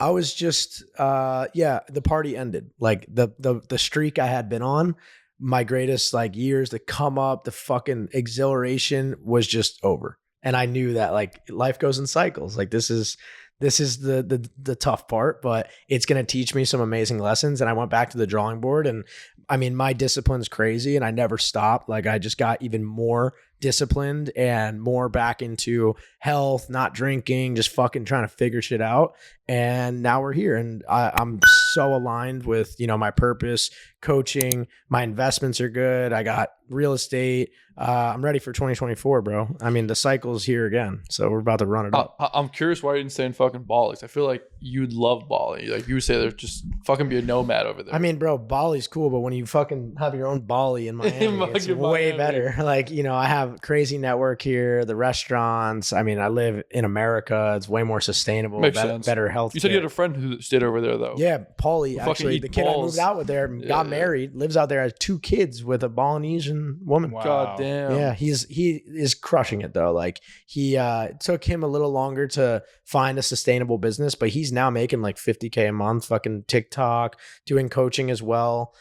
I was just, the party ended. Like the streak I had been on, my greatest like years, the come up, the fucking exhilaration was just over. And I knew that like life goes in cycles. Like this is the tough part, but it's going to teach me some amazing lessons. And I went back to the drawing board, and I mean, my discipline's crazy and I never stopped. Like I just got even more disciplined and more back into health, not drinking, just fucking trying to figure shit out. And now we're here, and I'm so aligned with, you know, my purpose, coaching, my investments are good. I got real estate. I'm ready for 2024, bro. I mean, the cycle's here again, so we're about to run it up. I'm curious why you didn't stay in fucking Bali. 'Cause I feel like you'd love Bali. Like you would say, there's just fucking be a nomad over there. I mean, bro, Bali's cool, but when you fucking have your own Bali in Miami, it's way better. Like, you know, I have crazy network here, the restaurants. I mean, I live in America. It's way more sustainable, Makes sense. better health. You said you had a friend who stayed over there, though. Yeah, Paulie, Who actually, the kid I moved out with there, got married, lives out there, has 2 kids with a Balinesian woman. Wow. God damn. Yeah, he is crushing it though. Like he took him a little longer to find a sustainable business, but he's now making like 50K a month, fucking TikTok, doing coaching as well.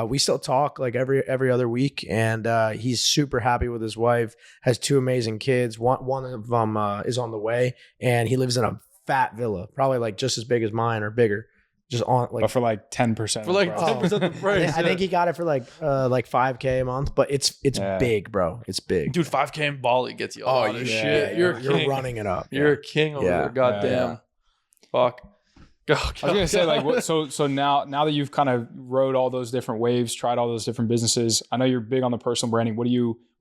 We still talk like every other week, and he's super happy with his wife, has 2 amazing kids. One of them is on the way, and he lives in a fat villa, probably like just as big as mine or bigger. Just on like, but for like 10%. For like 10% the price. I think he got it for like 5K a month, but it's big, bro. It's big, dude. 5K in Bali gets you a lot of shit. You're running it up. You're a king over there. Goddamn. Fuck. I was gonna say, like, what, so now that you've kind of rode all those different waves, tried all those different businesses, I know you're big on the personal branding. What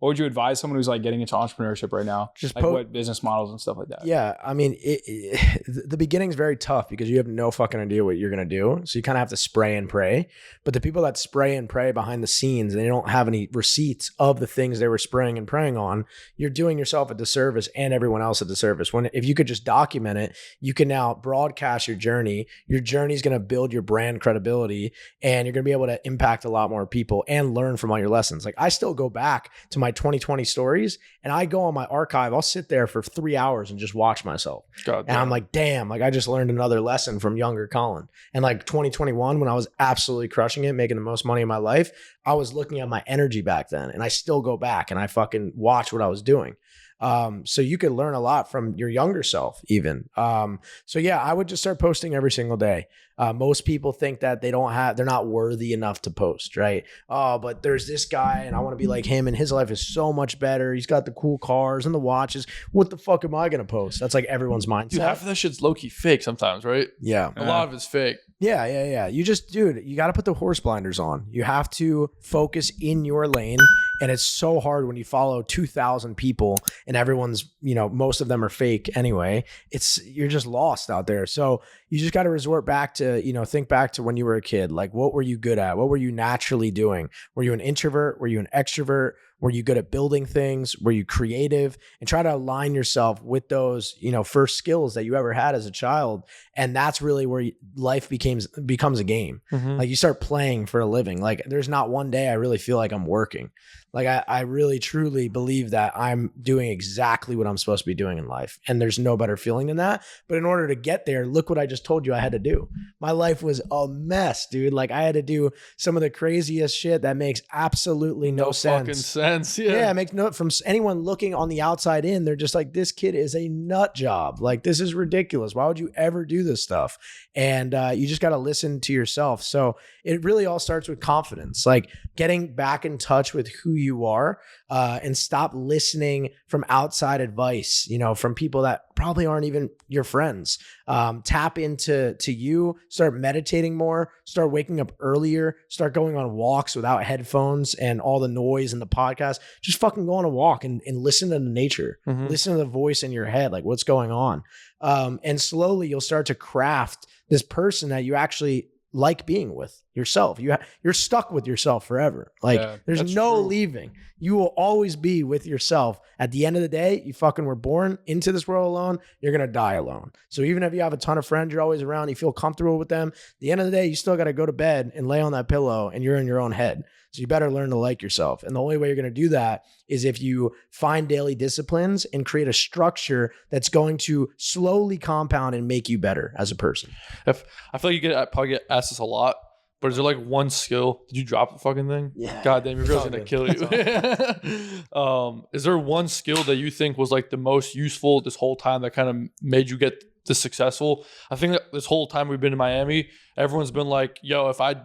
would you advise someone who's like getting into entrepreneurship right now? Just like what business models and stuff like that? Yeah, I mean, the beginning's very tough because you have no fucking idea what you're gonna do, so you kind of have to spray and pray. But the people that spray and pray behind the scenes, they don't have any receipts of the things they were spraying and praying on. You're doing yourself a disservice and everyone else a disservice. If you could just document it, you can now broadcast your journey. Your journey is gonna build your brand credibility, and you're gonna be able to impact a lot more people and learn from all your lessons. Like I still go back to my 2020 stories, and I go on my archive. I'll sit there for 3 hours and just watch myself. And I'm like, damn, like I just learned another lesson from younger Colin. And like 2021, when I was absolutely crushing it, making the most money in my life, I was looking at my energy back then, and I still go back and I fucking watch what I was doing. So you could learn a lot from your younger self even. So yeah, I would just start posting every single day. Most people think that they're not worthy enough to post, right? Oh, but there's this guy and I want to be like him and his life is so much better. He's got the cool cars and the watches. What the fuck am I going to post? That's like everyone's mindset. Dude, half of that shit's low-key fake sometimes, right? Yeah. A lot of it's fake. Yeah. You got to put the horse blinders on. You have to focus in your lane. And it's so hard when you follow 2,000 people and everyone's, you know, most of them are fake anyway. You're just lost out there. So you just got to resort back to, you know, think back to when you were a kid. Like, what were you good at? What were you naturally doing? Were you an introvert? Were you an extrovert? Were you good at building things? Were you creative? And try to align yourself with those, you know, first skills that you ever had as a child. And that's really where life becomes a game. Mm-hmm. Like you start playing for a living. Like there's not one day I really feel like I'm working. Like I really truly believe that I'm doing exactly what I'm supposed to be doing in life. And there's no better feeling than that. But in order to get there, look what I just told you I had to do. My life was a mess, dude. Like I had to do some of the craziest shit that makes absolutely no sense. Fucking sense. Yeah. It makes no, from anyone looking on the outside in, they're just like, this kid is a nut job. Like this is ridiculous. Why would you ever do this stuff? And you just got to listen to yourself. So it really all starts with confidence, like getting back in touch with who you are, and stop listening from outside advice, you know, from people that probably aren't even your friends. Tap into you, start meditating more, start waking up earlier, start going on walks without headphones and all the noise and the podcast. Just fucking go on a walk and listen to the nature, listen to the voice in your head, like what's going on. And slowly you'll start to craft this person that you actually like being with yourself. You're stuck with yourself forever. Like there's no leaving. You will always be with yourself. At the end of the day, you fucking were born into this world alone. You're going to die alone. So even if you have a ton of friends, you're always around, you feel comfortable with them. At the end of the day, you still got to go to bed and lay on that pillow and you're in your own head. So you better learn to like yourself. And the only way you're going to do that is if you find daily disciplines and create a structure that's going to slowly compound and make you better as a person. I feel like I probably get asked this a lot, But is there like one skill? Did you drop the fucking thing? Yeah. God damn, your girl's gonna kill you. Is there one skill that you think was like the most useful this whole time that kind of made you get this successful? I think that this whole time we've been in Miami, everyone's been like, yo, if I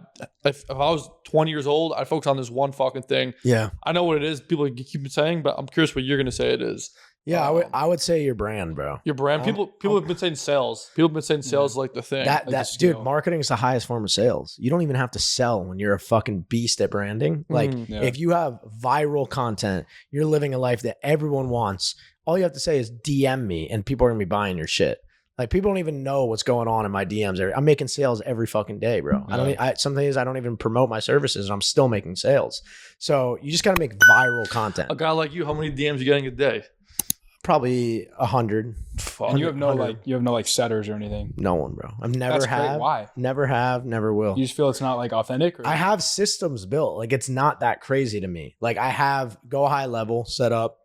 was 20 years old, I'd focus on this one fucking thing. Yeah. I know what it is. People keep saying, but I'm curious what you're gonna say it is. Yeah, I would say your brand, bro. Your brand. People have been saying sales. People have been saying sales is like the thing. That like the dude, marketing is the highest form of sales. You don't even have to sell when you're a fucking beast at branding. Like if you have viral content, you're living a life that everyone wants. All you have to say is DM me and people are gonna be buying your shit. Like people don't even know what's going on in my DMs. I'm making sales every fucking day, bro. Yeah. Some days I don't even promote my services and I'm still making sales. So you just gotta make viral content. A guy like you, how many DMs you getting a day? Probably 100. And you have no setters or anything. No one, bro. I've never That's have. great. Why? Never have. Never will. You just feel it's not like authentic? Or? I have systems built. Like it's not that crazy to me. Like I have Go High Level set up.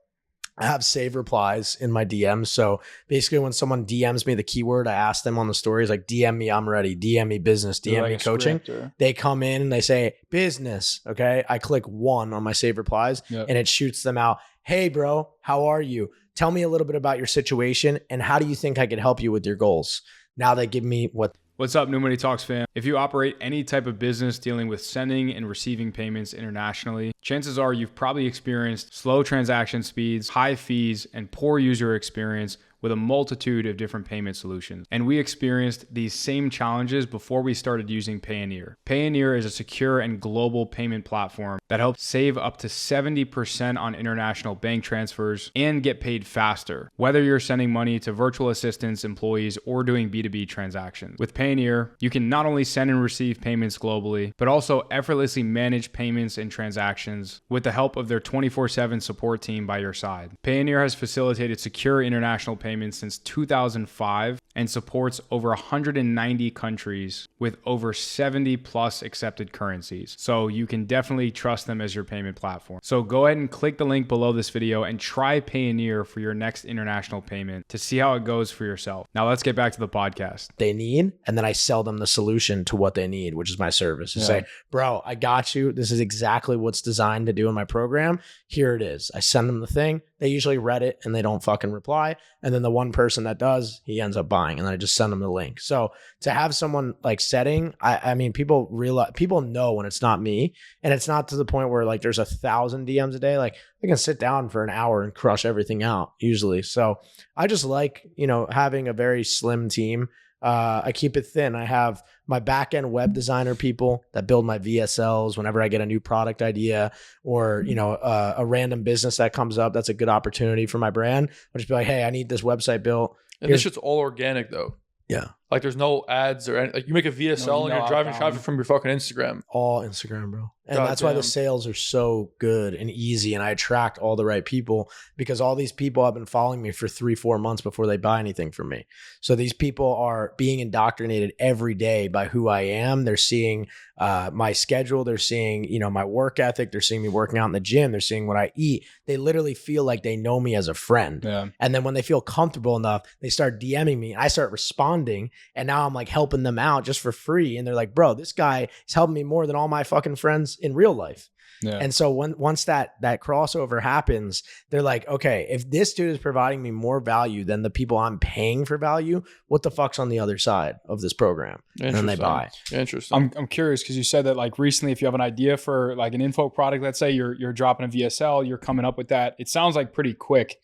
I have save replies in my DMs. So basically when someone DMs me the keyword, I ask them on the stories, like DM me, I'm ready. DM me business, DM me coaching. They come in and they say business. Okay. I click 1 on my save replies and it shoots them out. Hey bro, how are you? Tell me a little bit about your situation and how do you think I could help you with your goals? Now they give me What's up, New Money Talks fam? If you operate any type of business dealing with sending and receiving payments internationally, chances are you've probably experienced slow transaction speeds, high fees, and poor user experience with a multitude of different payment solutions. And we experienced these same challenges before we started using Payoneer. Payoneer is a secure and global payment platform that helps save up to 70% on international bank transfers and get paid faster, whether you're sending money to virtual assistants, employees, or doing B2B transactions. With Payoneer, you can not only send and receive payments globally, but also effortlessly manage payments and transactions with the help of their 24/7 support team by your side. Payoneer has facilitated secure international payments since 2005 and supports over 190 countries with over 70 plus accepted currencies. So you can definitely trust them as your payment platform. So go ahead and click the link below this video and try Payoneer for your next international payment to see how it goes for yourself. Now let's get back to the podcast. They need, and then I sell them the solution to what they need, which is my service. To say, bro, I got you. This is exactly what's designed to do in my program. Here it is. I send them the thing. They usually read it and they don't fucking reply. And then the one person that does, he ends up buying. And then I just send them the link. So to have someone like setting, I mean, people know when it's not me. And it's not to the point where like there's 1,000 DMs a day. Like I can sit down for an hour and crush everything out usually. So I just like, having a very slim team. I keep it thin. I have my back-end web designer people that build my VSLs whenever I get a new product idea or, a random business that comes up. That's a good opportunity for my brand. I'll just be like, hey, I need this website built. And this shit's all organic though. Yeah. Like there's no ads or anything. Like you make a VSL and you're driving traffic from your fucking Instagram. All Instagram, bro. And God that's damn. why the sales are so good and easy. And I attract all the right people because all these people have been following me for 3-4 months before they buy anything from me. So these people are being indoctrinated every day by who I am. They're seeing my schedule. They're seeing, my work ethic. They're seeing me working out in the gym. They're seeing what I eat. They literally feel like they know me as a friend. Yeah. And then when they feel comfortable enough, they start DMing me. I start responding. And now I'm like helping them out just for free. And they're like, bro, this guy is helping me more than all my fucking friends in real life. Yeah. And so once that crossover happens, they're like, okay, if this dude is providing me more value than the people I'm paying for value, what the fuck's on the other side of this program? And then they buy. Interesting. I'm curious because you said that like recently, if you have an idea for like an info product, let's say you're dropping a VSL, you're coming up with that. It sounds like pretty quick.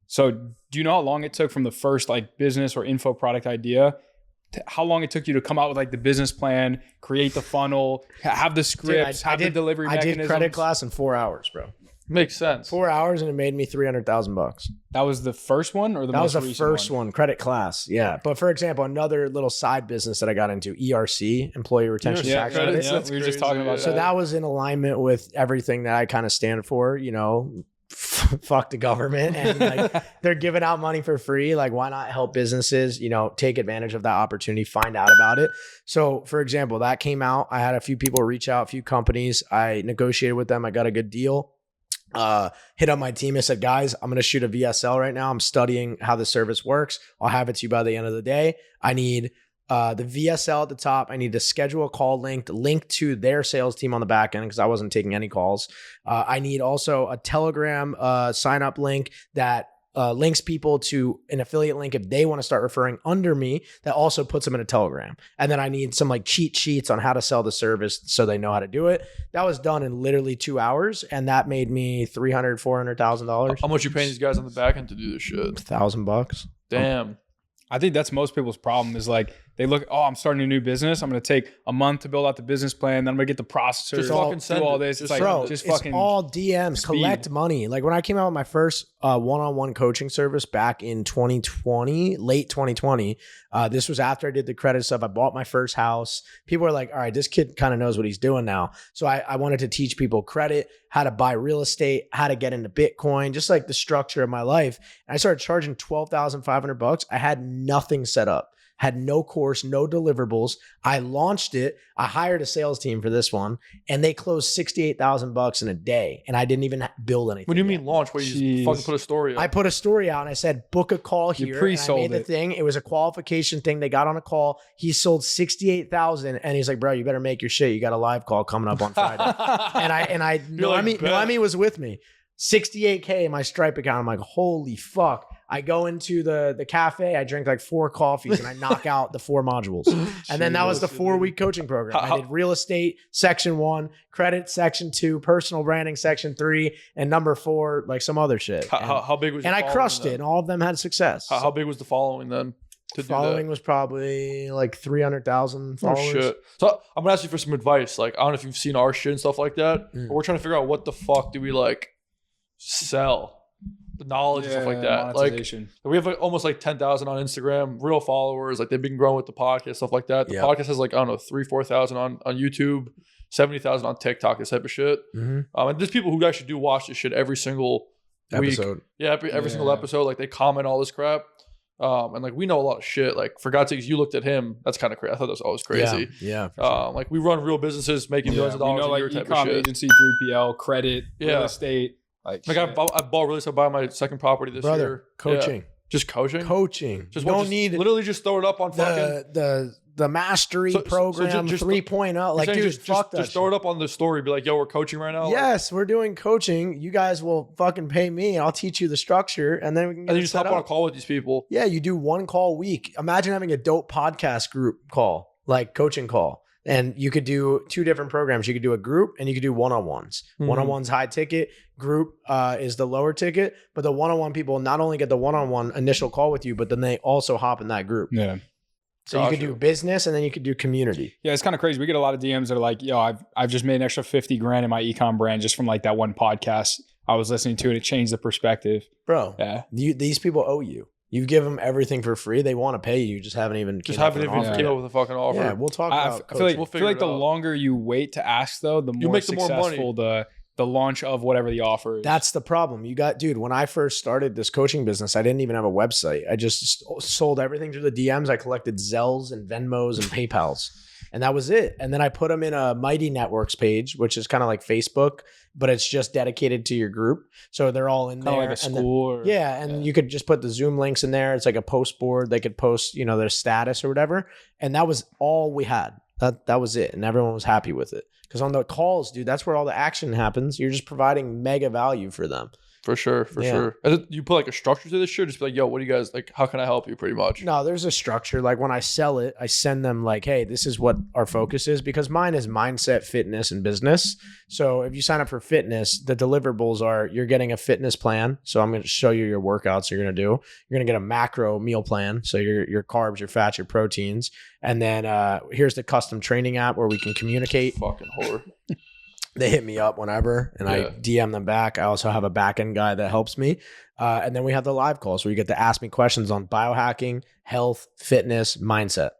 So do you know how long it took from the first like business or info product idea? How long it took you to come out with like the business plan, create the funnel, have the scripts, the delivery mechanisms? I did credit class in 4 hours, bro. Makes sense. 4 hours and it made me $300,000. That was the first one or that was the first one, credit class. Yeah. But for example, another little side business that I got into, ERC, Employee Retention Tax Credit. Yeah, we were just talking about that. So that was in alignment with everything that I kind of stand for, fuck the government and like they're giving out money for free. Like why not help businesses, take advantage of that opportunity, find out about it. So for example, that came out. I had a few people reach out, a few companies. I negotiated with them. I got a good deal. Hit up my team. I said, guys, I'm going to shoot a VSL right now. I'm studying how the service works. I'll have it to you by the end of the day. I need the VSL at the top. I need to schedule a call link to their sales team on the back end because I wasn't taking any calls. I need also a Telegram sign up link that links people to an affiliate link if they want to start referring under me, that also puts them in a Telegram. And then I need some like cheat sheets on how to sell the service so they know how to do it. That was done in literally 2 hours, and that made me $300,000-$400,000. How much you paying these guys on the back end to do this shit? $1,000. Damn. I think that's most people's problem is like they look, oh, I'm starting a new business. I'm going to take a month to build out the business plan. Then I'm going to get the processor. Just fucking send do all it. this. Just It's like, Bro, just it's fucking all DMs, speed. collect money. Like when I came out with my first one-on-one coaching service back in 2020, late 2020, this was after I did the credit stuff. I bought my first house. People were like, all right, this kid kind of knows what he's doing now. So I wanted to teach people credit, how to buy real estate, how to get into Bitcoin, just like the structure of my life. And I started charging $12,500. I had nothing set up. Had no course, no deliverables. I launched it. I hired a sales team for this one, and they closed $68,000 in a day. And I didn't even build anything. What do you mean yet. launch? Where you just fucking put a story up? I put a story out and I said, book a call here. And pre-sold I made the it. thing. It was a qualification thing. They got on a call. He sold 68,000, and he's like, bro, you better make your shit. You got a live call coming up on Friday. Noemi was with me. 68K in my Stripe account. I'm like, holy fuck. I go into the cafe, I drink like 4 coffees and I knock out the 4 modules. And then that was the 4-week coaching program. I did real estate, section 1, credit, section 2, personal branding, section 3, and number 4, like some other shit. How big was and I crushed it, and all of them had success. How big was the following then? Following was probably like 300,000 followers. Oh shit. So I'm gonna ask you for some advice. Like, I don't know if you've seen our shit and stuff like that, but we're trying to figure out what the fuck do we like sell. The knowledge and stuff like that. Like we have like almost like 10,000 on Instagram, real followers. Like they've been growing with the podcast, stuff like that. The podcast has like, I don't know, 3,000-4,000 on YouTube, 70,000 on TikTok, this type of shit. And there's people who actually do watch this shit every single episode. Week. Yeah, every single episode. Like they comment all this crap. And like we know a lot of shit. Like for God's sakes, you looked at him. That's kind of crazy. I thought that was always crazy. Yeah. Sure. Like we run real businesses making millions of dollars we know, a year like type ecom of shit. agency, 3PL, credit, real estate. Like I bought really to buy my second property this year. Coaching. Yeah. Just coaching. Just you don't need literally just throw it up on fucking the mastery program just 3.0. Like, dude, fuck that. Just throw it up on the story. Be like, yo, we're coaching right now. Yes, we're doing coaching. You guys will fucking pay me, and I'll teach you the structure, and then we can get you just hop on a call with these people. Yeah, you do 1 call a week. Imagine having a dope podcast group call, like coaching call. And you could do 2 different programs. You could do a group and you could do one-on-ones. One-on-ones high ticket, group is the lower ticket, but the one-on-one people not only get the one-on-one initial call with you, but then they also hop in that group. Yeah. So you could do business and then you could do community. Yeah, it's kind of crazy. We get a lot of DMs that are like, yo, I've just made an extra 50 grand in my ecom brand just from like that one podcast I was listening to, and it changed the perspective. Bro, these people owe you. You give them everything for free. They want to pay you. You just haven't even came up with a fucking offer. Yeah, we'll talk about I feel like the longer you wait to ask, though, the more successful the launch of whatever the offer is. That's the problem. Dude, when I first started this coaching business, I didn't even have a website. I just sold everything through the DMs. I collected Zells and Venmos and PayPals. And that was it. And then I put them in a Mighty Networks page, which is kind of like Facebook, but it's just dedicated to your group. So they're all in there. Like a school. You could just put the Zoom links in there. It's like a post board. They could post, their status or whatever. And that was all we had. That was it. And everyone was happy with it. Because on the calls, dude, that's where all the action happens. You're just providing mega value for them. For sure. And you put like a structure to this shit, just be like, yo, what do you guys like? How can I help you? Pretty much. No, there's a structure. Like when I sell it, I send them like, hey, this is what our focus is, because mine is mindset, fitness, and business. So if you sign up for fitness, the deliverables are you're getting a fitness plan. So I'm going to show you your workouts you're going to do. You're going to get a macro meal plan. So your carbs, your fats, your proteins. And then here's the custom training app where we can communicate. Fucking whore. They hit me up whenever and I DM them back. I also have a back-end guy that helps me. And then we have the live calls where you get to ask me questions on biohacking, health, fitness, mindset.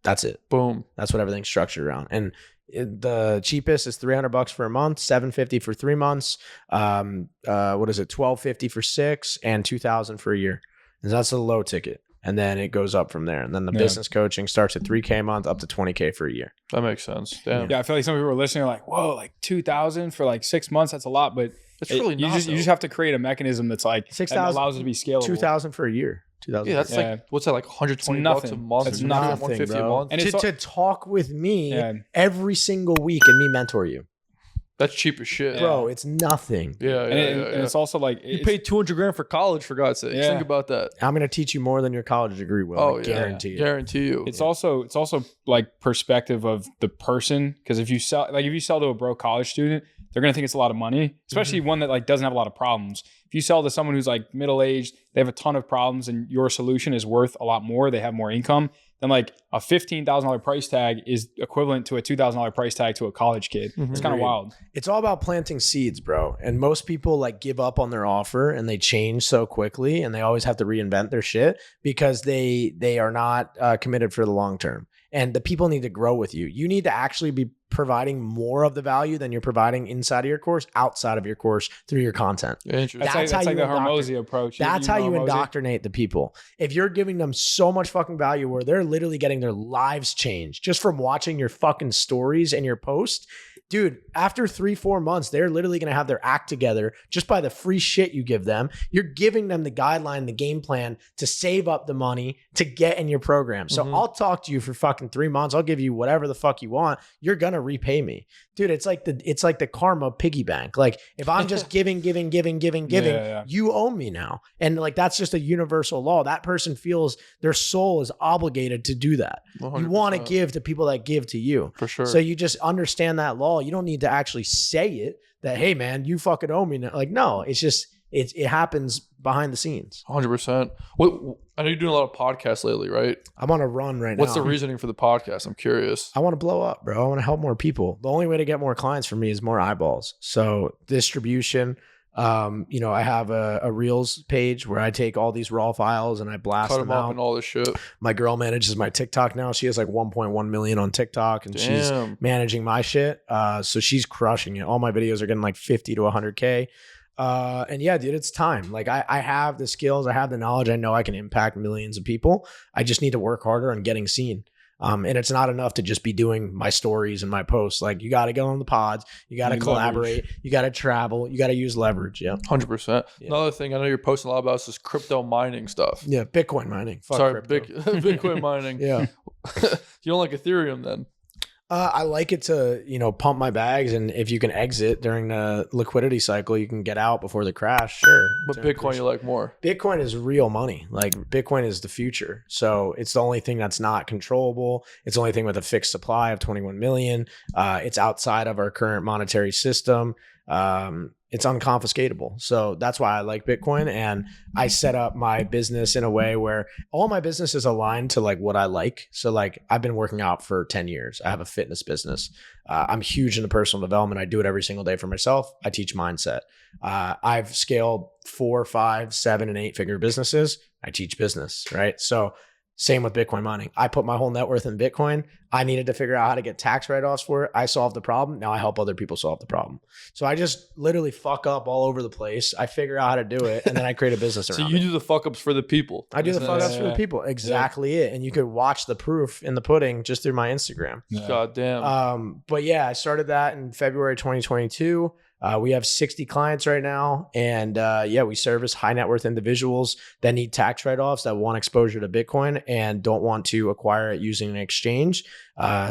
That's it. Boom. That's what everything's structured around. And the cheapest is $300 for a month, $750 for 3 months. What is it? $1,250 for 6 and $2,000 for a year. And that's a low ticket. And then it goes up from there. And then the business coaching starts at $3K a month up to $20K for a year. That makes sense. Damn. Yeah, I feel like some people are listening are like, whoa, like $2,000 for like 6 months. That's a lot. But it's really not. You just have to create a mechanism that's like, that allows it to be scalable. $2,000 for a year. 2000. Yeah, that's Yeah. like what's that, like 120 It's bucks a nothing. month? It's or nothing, 150 a bro. month. And it's to talk with me Yeah. every single week and me mentor you. That's cheap as shit. Bro, it's nothing. Yeah, And, and it's also like you paid $200,000 for college, for God's sake. Yeah. Think about that. I'm going to teach you more than your college degree will. Oh, I yeah. guarantee you. Guarantee you. it's also like perspective of the person, because if you sell to a broke college student, they're gonna think it's a lot of money, especially one that like doesn't have a lot of problems. If you sell to someone who's like middle aged, they have a ton of problems, and your solution is worth a lot more, they have more income, then like a $15,000 price tag is equivalent to a $2,000 price tag to a college kid. It's kind of Agreed. wild. It's all about planting seeds, bro. And most people like give up on their offer and they change so quickly, and they always have to reinvent their shit because they are not committed for the long term. And the people need to grow with you. You need to actually be providing more of the value than you're providing inside of your course, outside of your course, through your content. Interesting. That's That's how like you the indoctrinate. Hormozy approach. That's how know you Hormozy? indoctrinate the people. If you're giving them so much fucking value where they're literally getting their lives changed just from watching your fucking stories and your post, dude, after 3-4 months, they're literally going to have their act together just by the free shit you give them. You're giving them the guideline, the game plan to save up the money to get in your program. So I'll talk to you for fucking 3 months. I'll give you whatever the fuck you want. You're going to repay me. Dude, it's like the karma piggy bank. Like if I'm just giving, Yeah. you owe me now. And like that's just a universal law. That person feels their soul is obligated to do that. You want to 100%. give to people that give to you. For sure. So you just understand that law. You don't need to actually say it that, hey man, you fucking owe me now. Like, no, it's just it happens behind the scenes. 100%. What, I know you're doing a lot of podcasts lately, right? I'm on a run right What's now. the reasoning for the podcast? I'm curious. I want to blow up, bro. I want to help more people. The only way to get more clients for me is more eyeballs. So distribution. I have a Reels page where I take all these raw files and I blast Cut them them up out. and all this shit. My girl manages my TikTok now. She has like 1.1 million on TikTok, and she's Damn. managing my shit. So she's crushing it. All my videos are getting like 50 to 100K. And yeah, dude, it's time. Like I have the skills, I have the knowledge. I know I can impact millions of people. I just need to work harder on getting seen. And it's not enough to just be doing my stories and my posts. Like you got to go on the pods, you got to collaborate, you got to travel, you got to use leverage. Yeah. 100%. Yeah. Another thing I know you're posting a lot about is this crypto mining stuff. Yeah. Bitcoin mining. Fuck Sorry, crypto. Bitcoin mining. Yeah. You don't like Ethereum then? I like it to, pump my bags. And if you can exit during the liquidity cycle, you can get out before the crash. Sure. But Bitcoin you like more? Bitcoin is real money. Like Bitcoin is the future. So it's the only thing that's not controllable. It's the only thing with a fixed supply of 21 million. It's outside of our current monetary system. It's unconfiscatable. So that's why I like Bitcoin. And I set up my business in a way where all my business is aligned to like what I like. So like I've been working out for 10 years. I have a fitness business. I'm huge into personal development. I do it every single day for myself. I teach mindset. I've scaled 4, 5, 7, and 8 figure businesses. I teach business, right? So same with Bitcoin mining. I put my whole net worth in Bitcoin. I needed to figure out how to get tax write-offs for it. I solved the problem. Now I help other people solve the problem. So I just literally fuck up all over the place. I figure out how to do it, and then I create a business So around you it. do the fuck ups for the people. I do the fuck ups for the Yeah. people. Exactly it. And you could watch the proof in the pudding just through my Instagram. Yeah. God damn. But yeah, I started that in February 2022. We have 60 clients right now. And we service high net worth individuals that need tax write-offs, that want exposure to Bitcoin and don't want to acquire it using an exchange.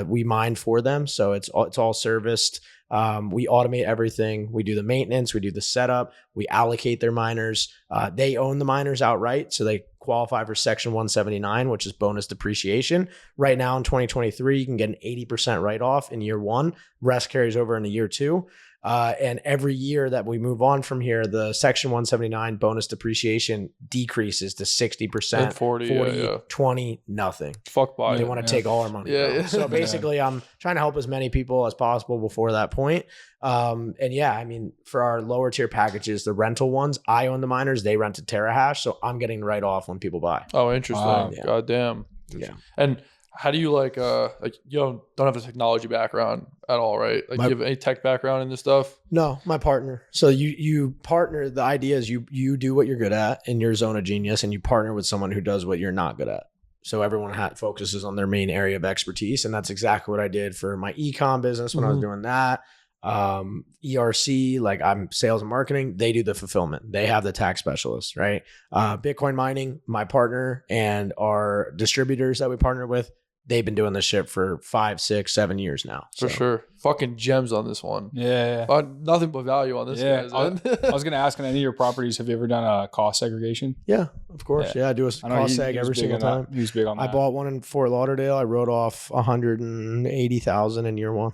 We mine for them. So it's all serviced. We automate everything. We do the maintenance. We do the setup. We allocate their miners. They own the miners outright. So they qualify for Section 179, which is bonus depreciation. Right now in 2023, you can get an 80% write-off in year 1. Rest carries over into year 2. And every year that we move on from here, the Section 179 bonus depreciation decreases to 60%, And 40, 20, nothing. Fuck by They it. want to take all our money. Yeah, bro. yeah. So basically, I'm trying to help as many people as possible before that point. For our lower tier packages, the rental ones, I own the miners, they rent to Terahash. So I'm getting right off when people buy. Oh, interesting. Wow. Yeah. God damn. Yeah. And how do you like you don't have a technology background at all, right? Like, do you have any tech background in this stuff? No, my partner. So you partner. The idea is you do what you're good at in your zone of genius, and you partner with someone who does what you're not good at. So everyone focuses on their main area of expertise, and that's exactly what I did for my ecom business when I was doing that. ERC, like I'm sales and marketing, they do the fulfillment. They have the tax specialists, right? Bitcoin mining, my partner and our distributors that we partner with, they've been doing this shit for 5, 6, 7 years now. For sure. Fucking gems on this one. Yeah. Nothing but value on this. Yeah. Guys, I was going to ask on any of your properties, have you ever done a cost segregation? Yeah, of course. Yeah, I do a cost seg every single time. He was big on that. I bought one in Fort Lauderdale. I wrote off $180,000 in year one.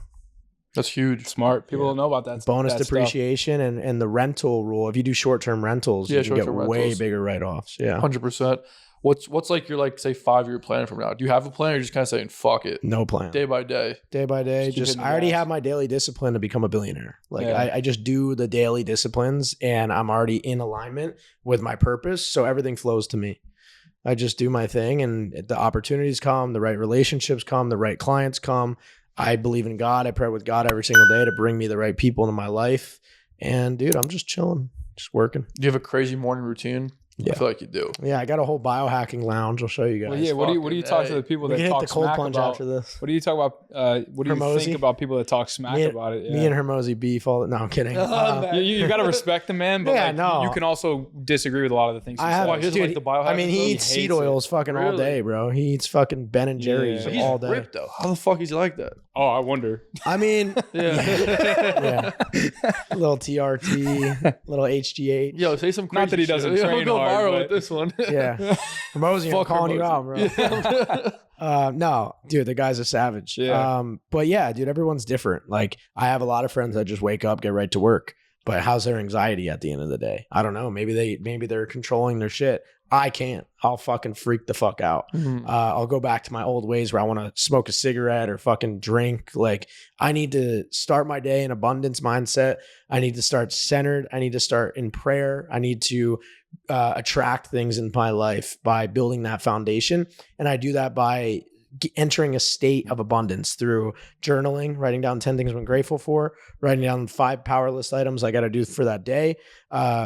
That's huge. Smart. People don't know about that. Bonus that depreciation and the rental rule. If you do short-term rentals, you can get way bigger write-offs. Yeah. 100%. What's like your say 5-year plan from now? Do you have a plan or you're just kind of saying fuck it? No plan. Day by day. Day by day. Just I already have my daily discipline to become a billionaire. Like I just do the daily disciplines and I'm already in alignment with my purpose. So everything flows to me. I just do my thing and the opportunities come, the right relationships come, the right clients come. I believe in God. I pray with God every single day to bring me the right people into my life. And dude, I'm just chilling, just working. Do you have a crazy morning routine? Yeah. I feel like you do. Yeah, I got a whole biohacking lounge. I'll show you guys. Well, yeah, what do you talk to the people that talk hit the cold smack plunge about? After this. What do you talk about? What do you think about people that talk smack about it? Me and Hermosi beef all. No, I'm kidding. You got to respect the man, but you can also disagree with a lot of the things. I have, dude, like the biohacking. I mean, he eats seed oils fucking all day, bro. He eats fucking Ben and Jerry's all day. Ripped, though. How the fuck is he like that? Oh, I wonder. I mean, yeah. Little TRT, little HGH. Yo, say some crazy Not that he doesn't train we'll go hard, viral but... with this one. Yeah. Hermosi, I'm calling you out, bro. Yeah. No, dude, the guy's a savage. Yeah. But yeah, dude, everyone's different. Like I have a lot of friends that just wake up, get right to work. But how's their anxiety at the end of the day? I don't know. Maybe they're controlling their shit. I can't. I'll fucking freak the fuck out. Mm-hmm. I'll go back to my old ways where I want to smoke a cigarette or fucking drink. Like I need to start my day in abundance mindset. I need to start centered. I need to start in prayer. I need to attract things in my life by building that foundation. And I do that by entering a state of abundance through journaling, writing down 10 things I'm grateful for, writing down 5 power list items I got to do for that day,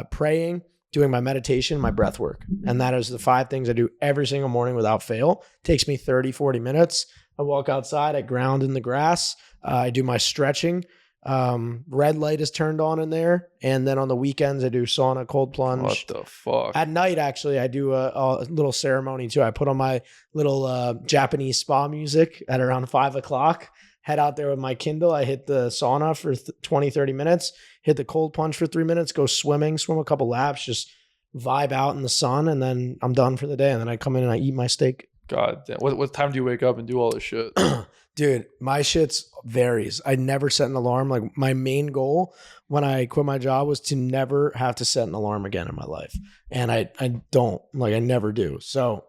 praying, doing my meditation, my breath work. And that is the 5 things I do every single morning without fail. It takes me 30, 40 minutes. I walk outside, I ground in the grass. I do my stretching. Red light is turned on in there. And then on the weekends, I do sauna, cold plunge. What the fuck? At night, actually, I do a little ceremony too. I put on my little Japanese spa music at around 5 o'clock. Head out there with my Kindle. I hit the sauna for 20, 30 minutes, hit the cold plunge for 3 minutes, go swimming, swim a couple laps, just vibe out in the sun. And then I'm done for the day. And then I come in and I eat my steak. God damn. What time do you wake up and do all this shit? Dude, my shit's varies. I never set an alarm. Like my main goal when I quit my job was to never have to set an alarm again in my life. And I don't, like I never do. So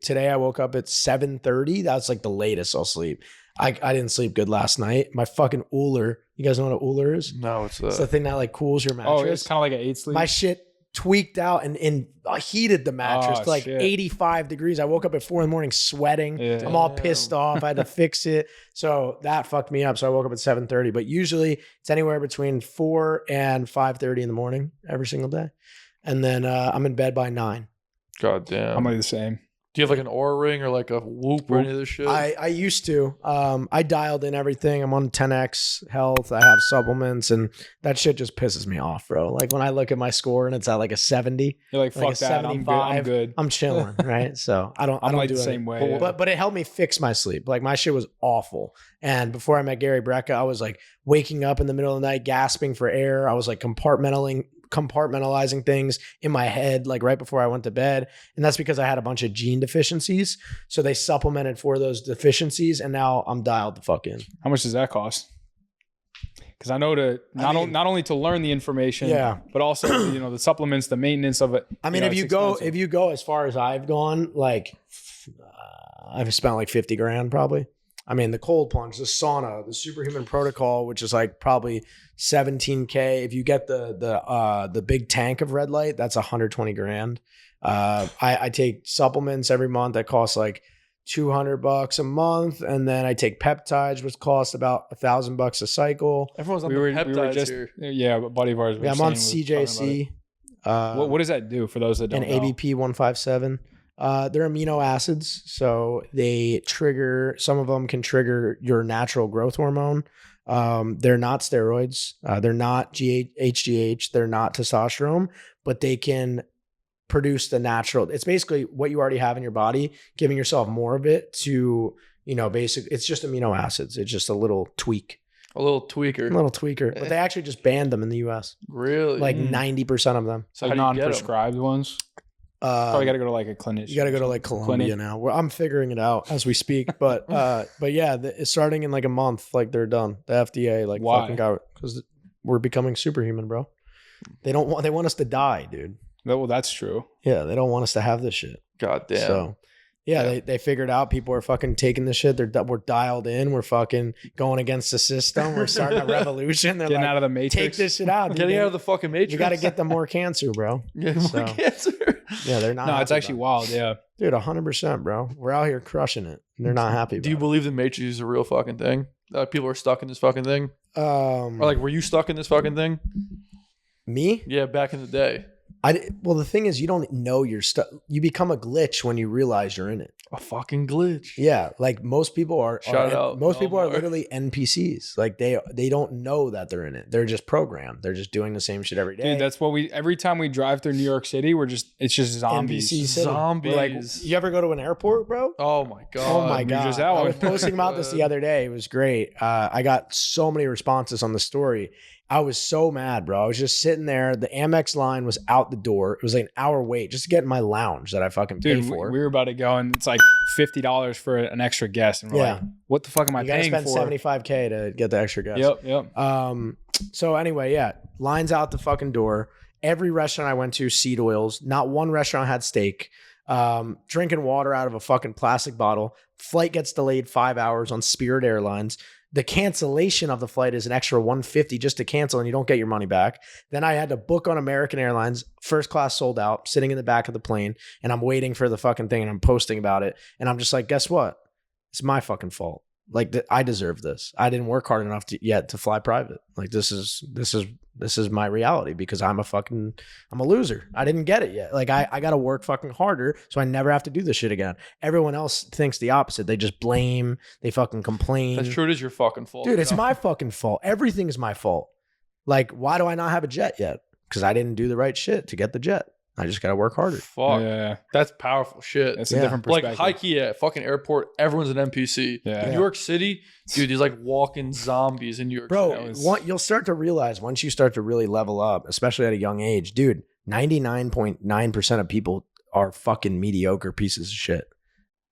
today I woke up at 7:30. That's like the latest I'll sleep. I didn't sleep good last night. My fucking Ooler. You guys know what an Ooler is? No, it's the thing that like cools your mattress. Oh, it's kind of like an 8 sleep. My shit tweaked out and heated the mattress to like 85 degrees. I woke up at 4 a.m. sweating. Yeah. I'm all pissed off. I had to fix it. So that fucked me up. So I woke up at 7:30. But usually it's anywhere between 4 and 5:30 in the morning every single day. And then I'm in bed by 9. God damn. I'm like the same. Do you have like an Oura ring or like a Whoop or any of this shit? I used to. I dialed in everything. I'm on 10X health. I have supplements and that shit just pisses me off, bro. Like when I look at my score and it's at like a 70. You're like, fuck that. I'm good. I'm chilling, right? So I don't like do the it. Same way. Yeah. But it helped me fix my sleep. Like my shit was awful. And before I met Gary Brecka, I was like waking up in the middle of the night, gasping for air. I was like compartmentalizing things in my head like right before I went to bed, and that's because I had a bunch of gene deficiencies, so they supplemented for those deficiencies, and now I'm dialed the fuck in. How much does that cost? Because I know not only to learn the information, but also the supplements, the maintenance of it. I mean, if you go as far as I've gone, like I've spent like 50 grand probably. I mean, the cold plunge, the sauna, the superhuman protocol, which is like probably 17K. If you get the big tank of red light, that's 120 grand. I take supplements every month that cost like $200 a month, and then I take peptides, which cost about $1,000 a cycle. Everyone's on peptides here. Yeah, a buddy of ours. Yeah, I'm on CJC. What does that do for those that don't know? And ABP157. They're amino acids, so they trigger. Some of them can trigger your natural growth hormone. They're not steroids. They're not HGH. They're not testosterone, but they can produce the natural. It's basically what you already have in your body, giving yourself more of it to, basically it's just amino acids. It's just a little tweak. A little tweaker. A little tweaker. But they actually just banned them in the US. Really? Like 90% of them. So How do you get 'em? non-prescribed ones. Probably got to go to like a clinic. You got to go to like Colombia now. Well, I'm figuring it out as we speak. But yeah, it's starting in like a month. Like they're done. The FDA like Why? fucking got, because we're becoming superhuman, bro. They want us to die, dude. Well, that's true. Yeah, they don't want us to have this shit. God damn. So yeah, they figured out people are fucking taking this shit. We're dialed in. We're fucking going against the system. We're starting a revolution. They're Getting like, out of the matrix. take this shit out. Getting out of the fucking matrix. You got to get them more cancer, bro. Yeah, more So- cancer. Yeah, they're not. No, it's happy actually about wild. Yeah. it. Dude, 100%, bro. We're out here crushing it. And they're not happy. Do you about believe the matrix is a real fucking thing? People are stuck in this fucking thing? it. Or like, were you stuck in this fucking thing? Me? Yeah, back in the day. Well, the thing is, you don't know you're stuck. You become a glitch when you realize you're in it. A fucking glitch. Yeah, like most people are. Shout out. Most people are Omar. literally NPCs. Like they don't know that they're in it. They're just programmed. They're just doing the same shit every day. Dude, that's what every time we drive through New York City, it's just zombies. NPC city. Zombies. Like, you ever go to an airport, bro? Oh my god. Oh my we god! just had I one. was posting about this the other day. It was great. I got so many responses on the story. I was so mad, bro. I was just sitting there. The Amex line was out the door. It was like an hour wait just to get in my lounge that I fucking paid Dude, for. we were about to go, and it's like $50 for an extra guest, and we're Yeah. like, "What the fuck am I You gotta paying spend for?" $75K to get the extra guest. Yep. So anyway, yeah, lines out the fucking door. Every restaurant I went to, seed oils. Not one restaurant had steak. Drinking water out of a fucking plastic bottle. Flight gets delayed 5 hours on Spirit Airlines. The cancellation of the flight is an extra $150 just to cancel, and you don't get your money back. Then I had to book on American Airlines, first class sold out, sitting in the back of the plane, and I'm waiting for the fucking thing, and I'm posting about it, and I'm just like, guess what? It's my fucking fault. Like I deserve this. I didn't work hard enough yet to fly private. Like this is my reality because I'm a loser. I didn't get it yet. Like I got to work fucking harder so I never have to do this shit again. Everyone else thinks the opposite. They just blame, they fucking complain. That's true. It is your fucking fault. Dude, it's my fucking fault. Everything is my fault. Like, why do I not have a jet yet? Because I didn't do the right shit to get the jet. I just got to work harder. Fuck. Yeah. That's powerful shit. That's Yeah. a different Like perspective. high key at fucking airport, everyone's an NPC. Yeah. New York City, dude, these like walking zombies in New York Bro, City. you'll start to realize once you start to really level up, especially at a young age, dude, 99.9% of people are fucking mediocre pieces of shit.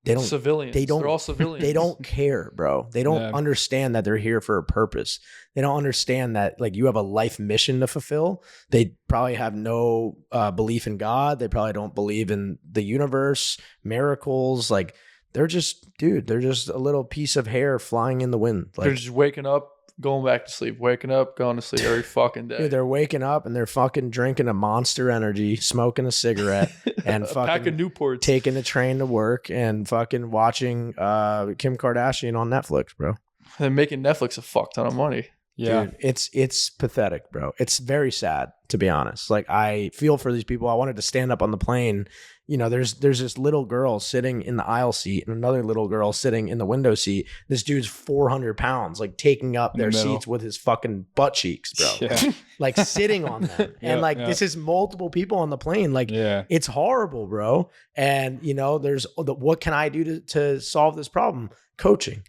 They don't Civilians. they don't- They're all civilians. they don't care, bro. They don't Yeah. understand that they're here for a purpose. They don't understand that like you have a life mission to fulfill. They probably have no belief in God. They probably don't believe in the universe, miracles. Like they're just a little piece of hair flying in the wind. Like, They're just waking up, going back to sleep, waking up, going to sleep every fucking day. dude, they're waking up and they're fucking drinking a Monster Energy, smoking a cigarette, and a pack of fucking Newports. taking the train to work and fucking watching Kim Kardashian on Netflix, bro. They're making Netflix a fuck ton of money. Yeah. Dude, it's pathetic, bro. It's very sad, to be honest. Like I feel for these people. I wanted to stand up on the plane. You know, there's this little girl sitting in the aisle seat and another little girl sitting in the window seat. This dude's 400 pounds, like taking up In the their middle. seats with his fucking butt cheeks, bro. Yeah. Like sitting on them. And like yeah. this is multiple people on the plane. Like Yeah. it's horrible, bro. And you know, what can I do to solve this problem? Coaching.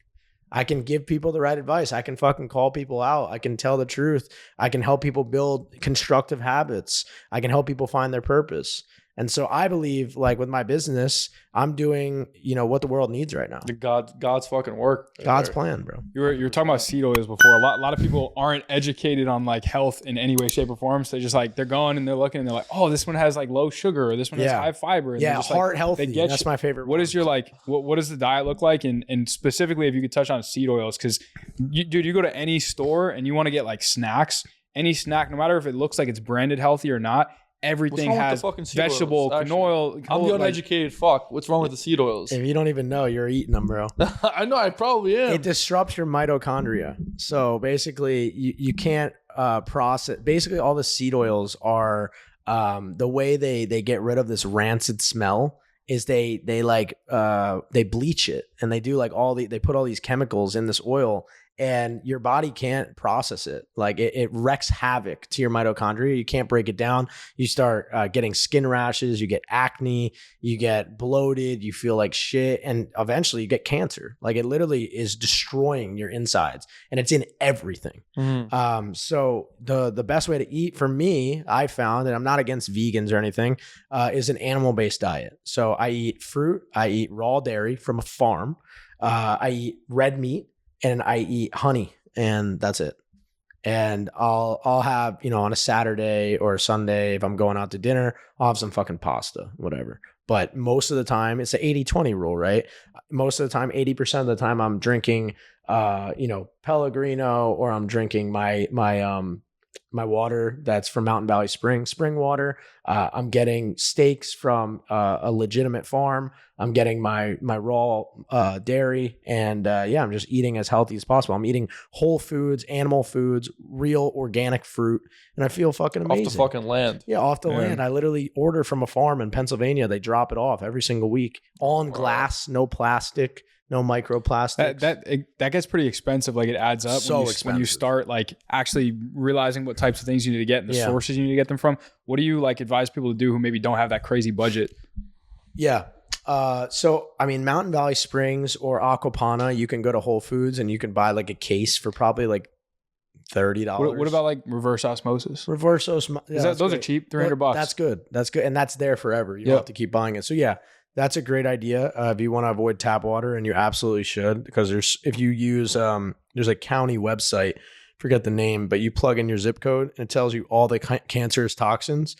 I can give people the right advice. I can fucking call people out. I can tell the truth. I can help people build constructive habits. I can help people find their purpose. And so I believe like with my business, I'm doing, you know, what the world needs right now. The God's fucking work. right God's there. plan, bro. You were talking about seed oils before. A lot of people aren't educated on like health in any way, shape, or form. So just like they're going and they're looking and they're like, oh, this one has like low sugar or this one has Yeah. high fiber. And they're Yeah, just, like, heart healthy. they get That's you. my favorite. What is your like? What does the diet look like? And specifically, if you could touch on seed oils, because dude, you go to any store and you want to get like snacks. Any snack, no matter if it looks like it's branded healthy or not, everything What's wrong with has the fucking seed vegetable, oils, actually? canola. I'm the like- uneducated fuck. What's wrong with the seed oils? If you don't even know, you're eating them, bro. I know, I probably am. It disrupts your mitochondria. So basically, you can't process. Basically, all the seed oils are the way they get rid of this rancid smell is they bleach it, and they do like they put all these chemicals in this oil, and your body can't process it. Like it wreaks havoc to your mitochondria. You can't break it down. You start getting skin rashes, you get acne, you get bloated, you feel like shit, and eventually you get cancer. Like it literally is destroying your insides, and it's in everything. So the best way to eat for me, I found, and I'm not against vegans or anything, is an animal-based diet. So I eat fruit, I eat raw dairy from a farm, I eat red meat, and I eat honey, and that's it. And I'll have, on a Saturday or a Sunday, if I'm going out to dinner, I'll have some fucking pasta, whatever. But most of the time, it's the 80-20 rule, right? Most of the time, 80% of the time, I'm drinking, Pellegrino, or I'm drinking my water that's from Mountain Valley spring water. I'm getting steaks from a legitimate farm. I'm getting my raw dairy, and I'm just eating as healthy as possible. I'm eating whole foods, animal foods, real organic fruit, and I feel fucking amazing. Off the fucking land. Yeah, off the land. I literally order from a farm in Pennsylvania. They drop it off every single week, all in glass, no plastic. No microplastics. That gets pretty expensive. Like it adds up when you start like actually realizing what types of things you need to get and the sources you need to get them from. What do you like advise people to do who maybe don't have that crazy budget? Yeah. So I mean, Mountain Valley Springs or Aquapana, you can go to Whole Foods and you can buy like a case for probably like $30. What about like reverse osmosis? Reverse osmosis. Those are cheap, $300. That's good. That's good. And that's there forever. You don't have to keep buying it. So yeah. That's a great idea if you want to avoid tap water, and you absolutely should, because if you use there's a county website, forget the name, but you plug in your zip code and it tells you all the cancerous toxins.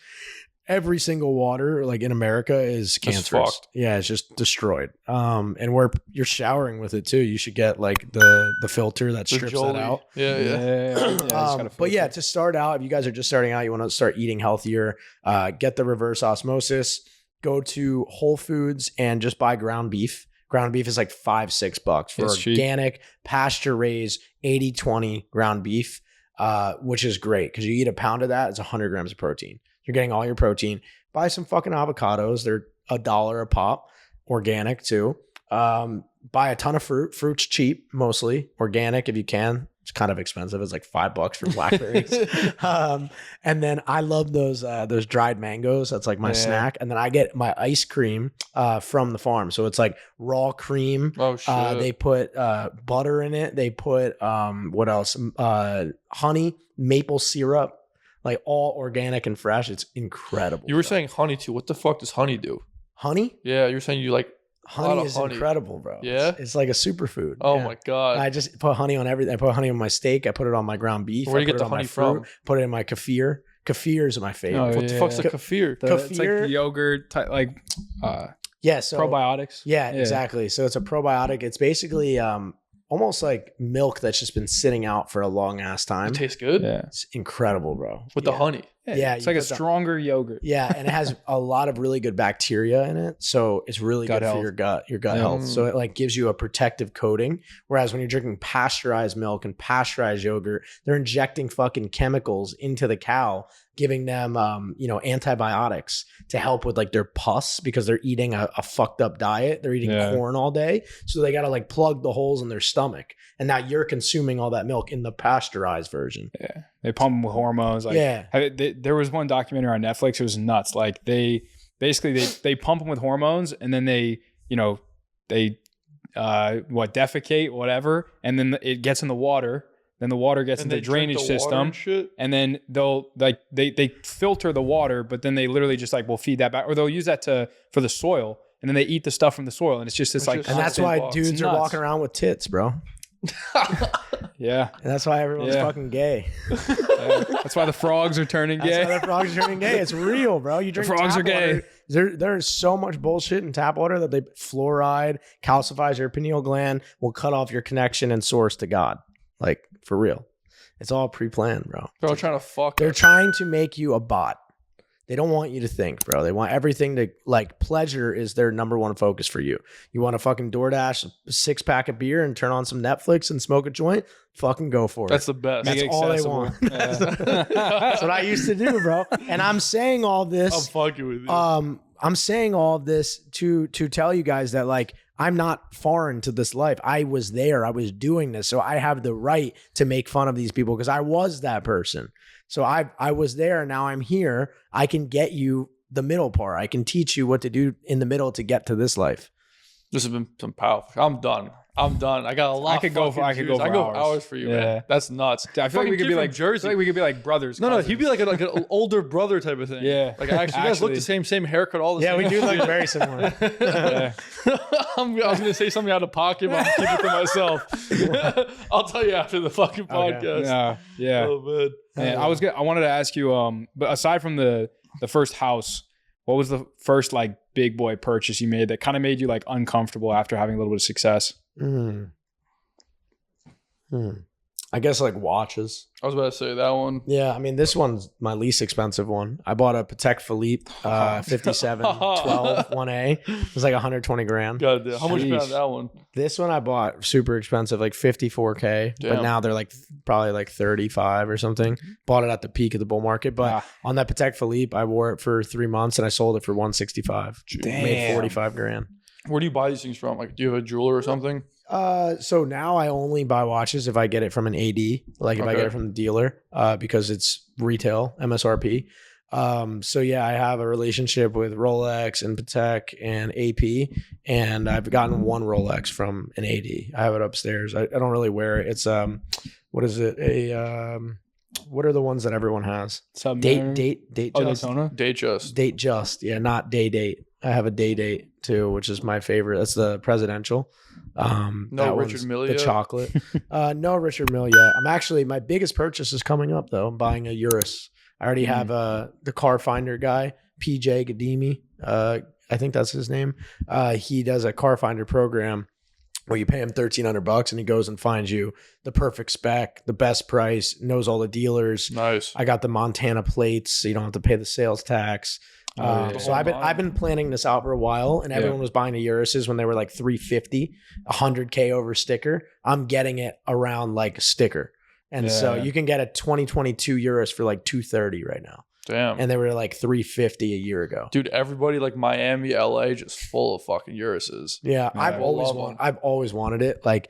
Every single water like in America is cancerous. Yeah, it's just destroyed. And where you're showering with it too, you should get like the filter that strips that out. But yeah, to start out, if you guys are just starting out, you want to start eating healthier, get the reverse osmosis. Go to Whole Foods and just buy ground beef. Ground beef is like $5-6 for organic, pasture raised, 80-20 ground beef, which is great because you eat a pound of that, it's 100 grams of protein. You're getting all your protein. Buy some fucking avocados. They're $1 a pop, organic too. Buy a ton of fruit. Fruit's cheap, mostly organic if you can. It's kind of expensive. It's like $5 for blackberries. And then I love those dried mangoes. That's like my snack. And then I get my ice cream from the farm. So it's like raw cream. Oh shit. They put butter in it. They put what else? Honey, maple syrup, like all organic and fresh. It's incredible. You were saying honey too. What the fuck does honey do? Honey? Yeah, you were saying you like honey is incredible, bro. Yeah, it's like a superfood. Oh my god! I just put honey on everything. I put honey on my steak. I put it on my ground beef. Where do you get the honey from? Put it in my kefir. Kefir is my favorite. Oh, what the fuck's the kefir? It's like yogurt, so probiotics. Yeah, exactly. So it's a probiotic. It's basically almost like milk that's just been sitting out for a long ass time. It tastes good. Yeah, it's incredible, bro. With the honey. Yeah, it's like a stronger yogurt. Yeah, and it has a lot of really good bacteria in it, so it's really good for your gut health. So it like gives you a protective coating. Whereas when you're drinking pasteurized milk and pasteurized yogurt, they're injecting fucking chemicals into the cow, giving them antibiotics to help with like their pus because they're eating a fucked up diet. They're eating corn all day, so they got to like plug the holes in their stomach. And now you're consuming all that milk in the pasteurized version. Yeah, they pump them with hormones. There was one documentary on Netflix. It was nuts. Like they pump them with hormones, and then they defecate, whatever, and then it gets in the water. Then the water gets into the drainage system, and then they'll like they filter the water, but then they literally just like will feed that back, or they'll use that for the soil, and then they eat the stuff from the soil, and it's just this like. And that's why dudes are walking around with tits, bro. Yeah, and that's why everyone's fucking gay. That's why the frogs are turning gay. That's why the frogs are turning gay. It's real, bro. You drink the frogs are gay. There's so much bullshit in tap water that fluoride calcifies your pineal gland, will cut off your connection and source to God. Like for real, it's all pre-planned, bro. They're trying to fuck. They're trying to make you a bot. They don't want you to think, bro. They want everything to like pleasure is their number one focus for you. You want to fucking DoorDash a 6-pack of beer and turn on some Netflix and smoke a joint? Fucking go for it. That's the best. That's all they want. Yeah. That's what I used to do, bro. And I'm saying all this. I'm fucking with you. I'm saying all of this to tell you guys that like I'm not foreign to this life. I was there. I was doing this. So I have the right to make fun of these people because I was that person. So I was there. Now I'm here. I can get you the middle part. I can teach you what to do in the middle to get to this life. This has been some powerful. I'm done. I got a lot. I could go for hours for you, man. That's nuts. I feel like we could be like Jersey. I feel like we could be like brothers. No, he'd be like an older brother type of thing. Yeah. Like actually, you guys look the same haircut, all the same. Yeah, we do look very similar. Yeah. I was gonna say something out of pocket, but I'm keeping it to myself. I'll tell you after the fucking podcast. Yeah. Oh man. Man, I wanted to ask you, but aside from the first house, what was the first like big boy purchase you made that kind of made you like uncomfortable after having a little bit of success? I guess like watches. I was about to say that one. Yeah, I mean this one's my least expensive one. I bought a Patek Philippe 57 12 1A. It was like 120 grand. God damn. How much you spent on that one? This one I bought super expensive, like 54K. Damn. But now they're like probably like 35 or something. Bought it at the peak of the bull market. But on that Patek Philippe, I wore it for 3 months and I sold it for 165. Damn. Made 45 grand. Where do you buy these things from? Like, do you have a jeweler or something? So now I only buy watches if I get it from an AD, like if I get it from the dealer, because it's retail MSRP. So yeah, I have a relationship with Rolex and Patek and AP, and I've gotten one Rolex from an AD. I have it upstairs. I don't really wear it. It's what is it? What are the ones that everyone has? Date just. Daytona? Date just. Yeah, not date. I have a date too, which is my favorite. That's the presidential. No Richard Mille the yet? chocolate. No Richard Mille yet. I'm actually, my biggest purchase is coming up though. I'm buying a Urus. I already have the car finder guy, PJ Gadimi. I think that's his name. He does a car finder program where you pay him $1,300 and he goes and finds you the perfect spec, the best price, knows all the dealers. Nice. I got the Montana plates, so you don't have to pay the sales tax. So I've been planning this out for a while, and everyone was buying the Urises when they were like $350, $100K over sticker. I'm getting it around like sticker, and so you can get a 2022 Urus for like $230 right now. Damn. And they were like $350 a year ago. Dude, everybody like Miami, LA, just full of fucking Urises. Yeah, I've always wanted it. Like,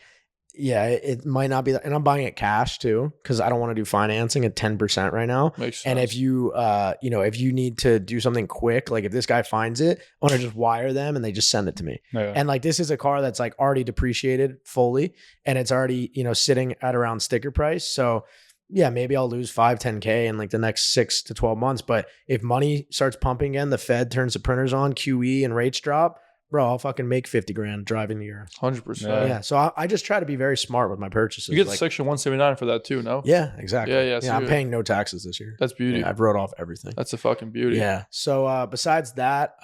yeah, it might not be that, and I'm buying it cash too because I don't want to do financing at 10% right now. Makes sense. And if you, if you need to do something quick, like if this guy finds it, I want to just wire them and they just send it to me. Yeah. And like this is a car that's like already depreciated fully, and it's already sitting at around sticker price. So yeah, maybe I'll lose 5-10K in like the next 6 to 12 months. But if money starts pumping again, the Fed turns the printers on, QE, and rates drop, bro, I'll fucking make 50 grand driving the year. 100%. Yeah. So I just try to be very smart with my purchases. You get the Section 179 for that too, no? Yeah, exactly. Yeah. I'm paying no taxes this year. That's beauty. Yeah, I've wrote off everything. That's a fucking beauty. Yeah. So besides that,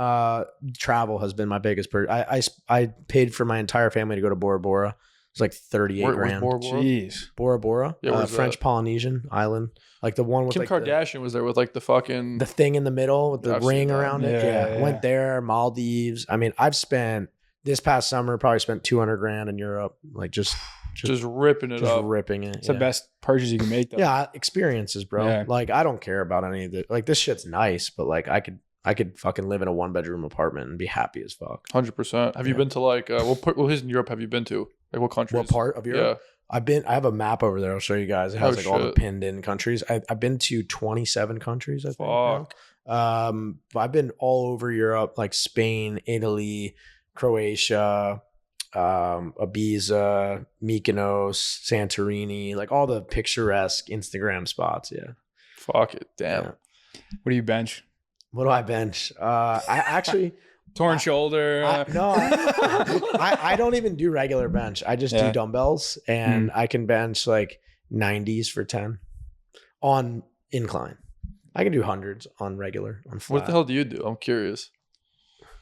travel has been my biggest purchase. I paid for my entire family to go to Bora Bora. It's like 38 grand. Bora Bora? Jeez. Bora Bora. Yeah, French Polynesian island. Like the one with Kim like Kardashian was there with like the fucking the thing in the middle with the I've ring seen that. around it. Yeah. Went there, Maldives. I mean, I've spent this past summer probably spent 200 grand in Europe. Like just ripping it up. ripping it. It's the best purchase you can make though. Yeah, experiences, bro. Yeah. Like I don't care about any of it. Like this shit's nice, but like I could fucking live in a 1-bedroom apartment and be happy as fuck. 100%. Have you been to like what places in Europe have you been to? Like what countries? What part of Europe? Yeah. I have a map over there. I'll show you guys. It has like all the shit. pinned in countries. I've been to 27 countries, I think. Fuck. Now. I've been all over Europe, like Spain, Italy, Croatia, Ibiza, Mykonos, Santorini, like all the picturesque Instagram spots. Yeah. Fuck it. Damn. Yeah. What do you bench? What do I bench? I actually Torn shoulder. I don't even do regular bench. I just do dumbbells, and I can bench like 90s for 10 on incline. I can do hundreds on regular on flat. What the hell do you do? I'm curious.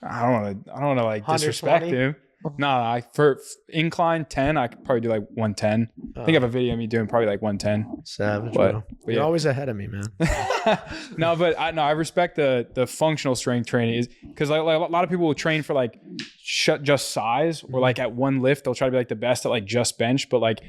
I don't want to like disrespect 120? him. No, for incline 10, I could probably do like 110. I think I have a video of me doing probably like 110. Savage, But bro. yeah. You're always ahead of me, man. No, but I respect the functional strength training is because like a lot of people will train for like just size or like at one lift they'll try to be like the best at like just bench, but like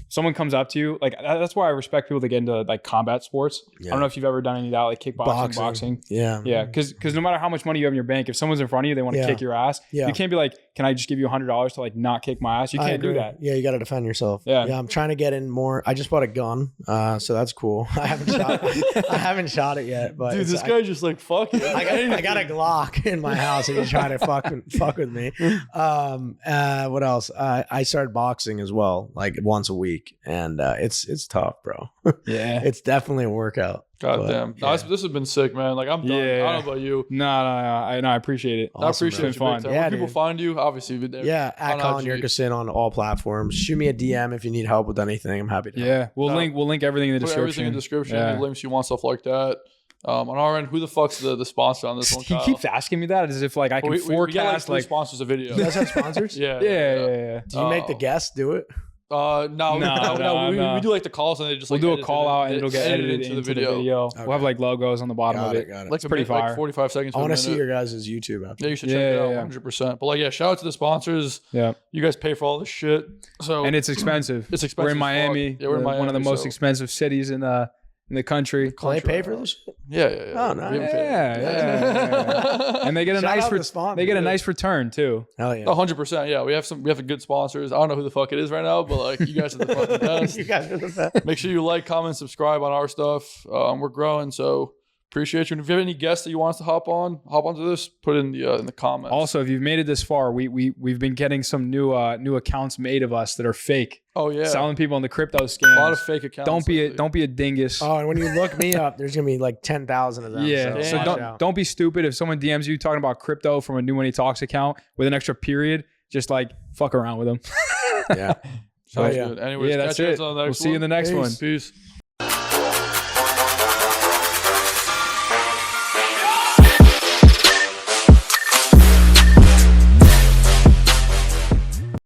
someone comes up to you, like that's why I respect people that get into like combat sports. I don't know if you've ever done any of that, like kickboxing, boxing. Yeah. Because no matter how much money you have in your bank, if someone's in front of you, they want to kick your ass. You can't be like, can I just give you $100 to like not kick my ass? You can't do that. Yeah, you got to defend yourself. Yeah, I'm trying to get in more. I just bought a gun, so that's cool. I haven't shot it yet, but dude, this guy's just like fuck it. I got a Glock in my house, and he's trying to fuck with me. What else? I started boxing as well, like once a week, and it's tough, bro. Yeah, it's definitely a workout. God damn. No, this has been sick, man. Like I'm done. Yeah. I don't know about you. No, I appreciate it. I appreciate it. It's been fun. Yeah, when people find you, obviously you've been there. Yeah, at Colin Yurcisin on all platforms. Shoot me a DM if you need help with anything. I'm happy to help. Yeah, we'll link everything in the description. Everything in the description. Any links you want, stuff like that. On our end, who the fuck's the sponsor on this one? He keeps asking me that as if like I can forecast we sponsors a video. You guys have sponsors? Yeah. Do you make the guests do it? No. We do like the calls and they just we'll do a call out and it'll get edited into the video. Okay. We'll have like logos on the bottom of it. Got it. Like It's pretty fire. Like 45 seconds. I want to see your guys' YouTube after. Yeah, you should check it out 100%. But like, yeah, shout out to the sponsors. Yeah, you guys pay for all this shit. So and it's expensive. It's expensive. We're in Miami. Yeah, we're in Miami, one of the most expensive cities in the country. Can they pay for this shit? Yeah. Oh, nice. Yeah. And they get a nice return too. Hell yeah. 100%. Yeah, we have good sponsors. I don't know who the fuck it is right now, but like you guys are the fucking best. You guys are the best. Make sure you like, comment, subscribe on our stuff. We're growing, so appreciate you. And if you have any guests that you want us to hop onto this, put it in the comments. Also, if you've made it this far, we've been getting some new accounts made of us that are fake. Oh yeah, selling people on the crypto scams. A lot of fake accounts. Don't be a dingus. Oh, and when you look me up, there's gonna be like 10,000 of them. Yeah, so don't be stupid. If someone DMs you talking about crypto from a New Money Talks account with an extra period, just like fuck around with them. Yeah. Sounds good. Anyways, that's it. We'll see you in the next one. Peace.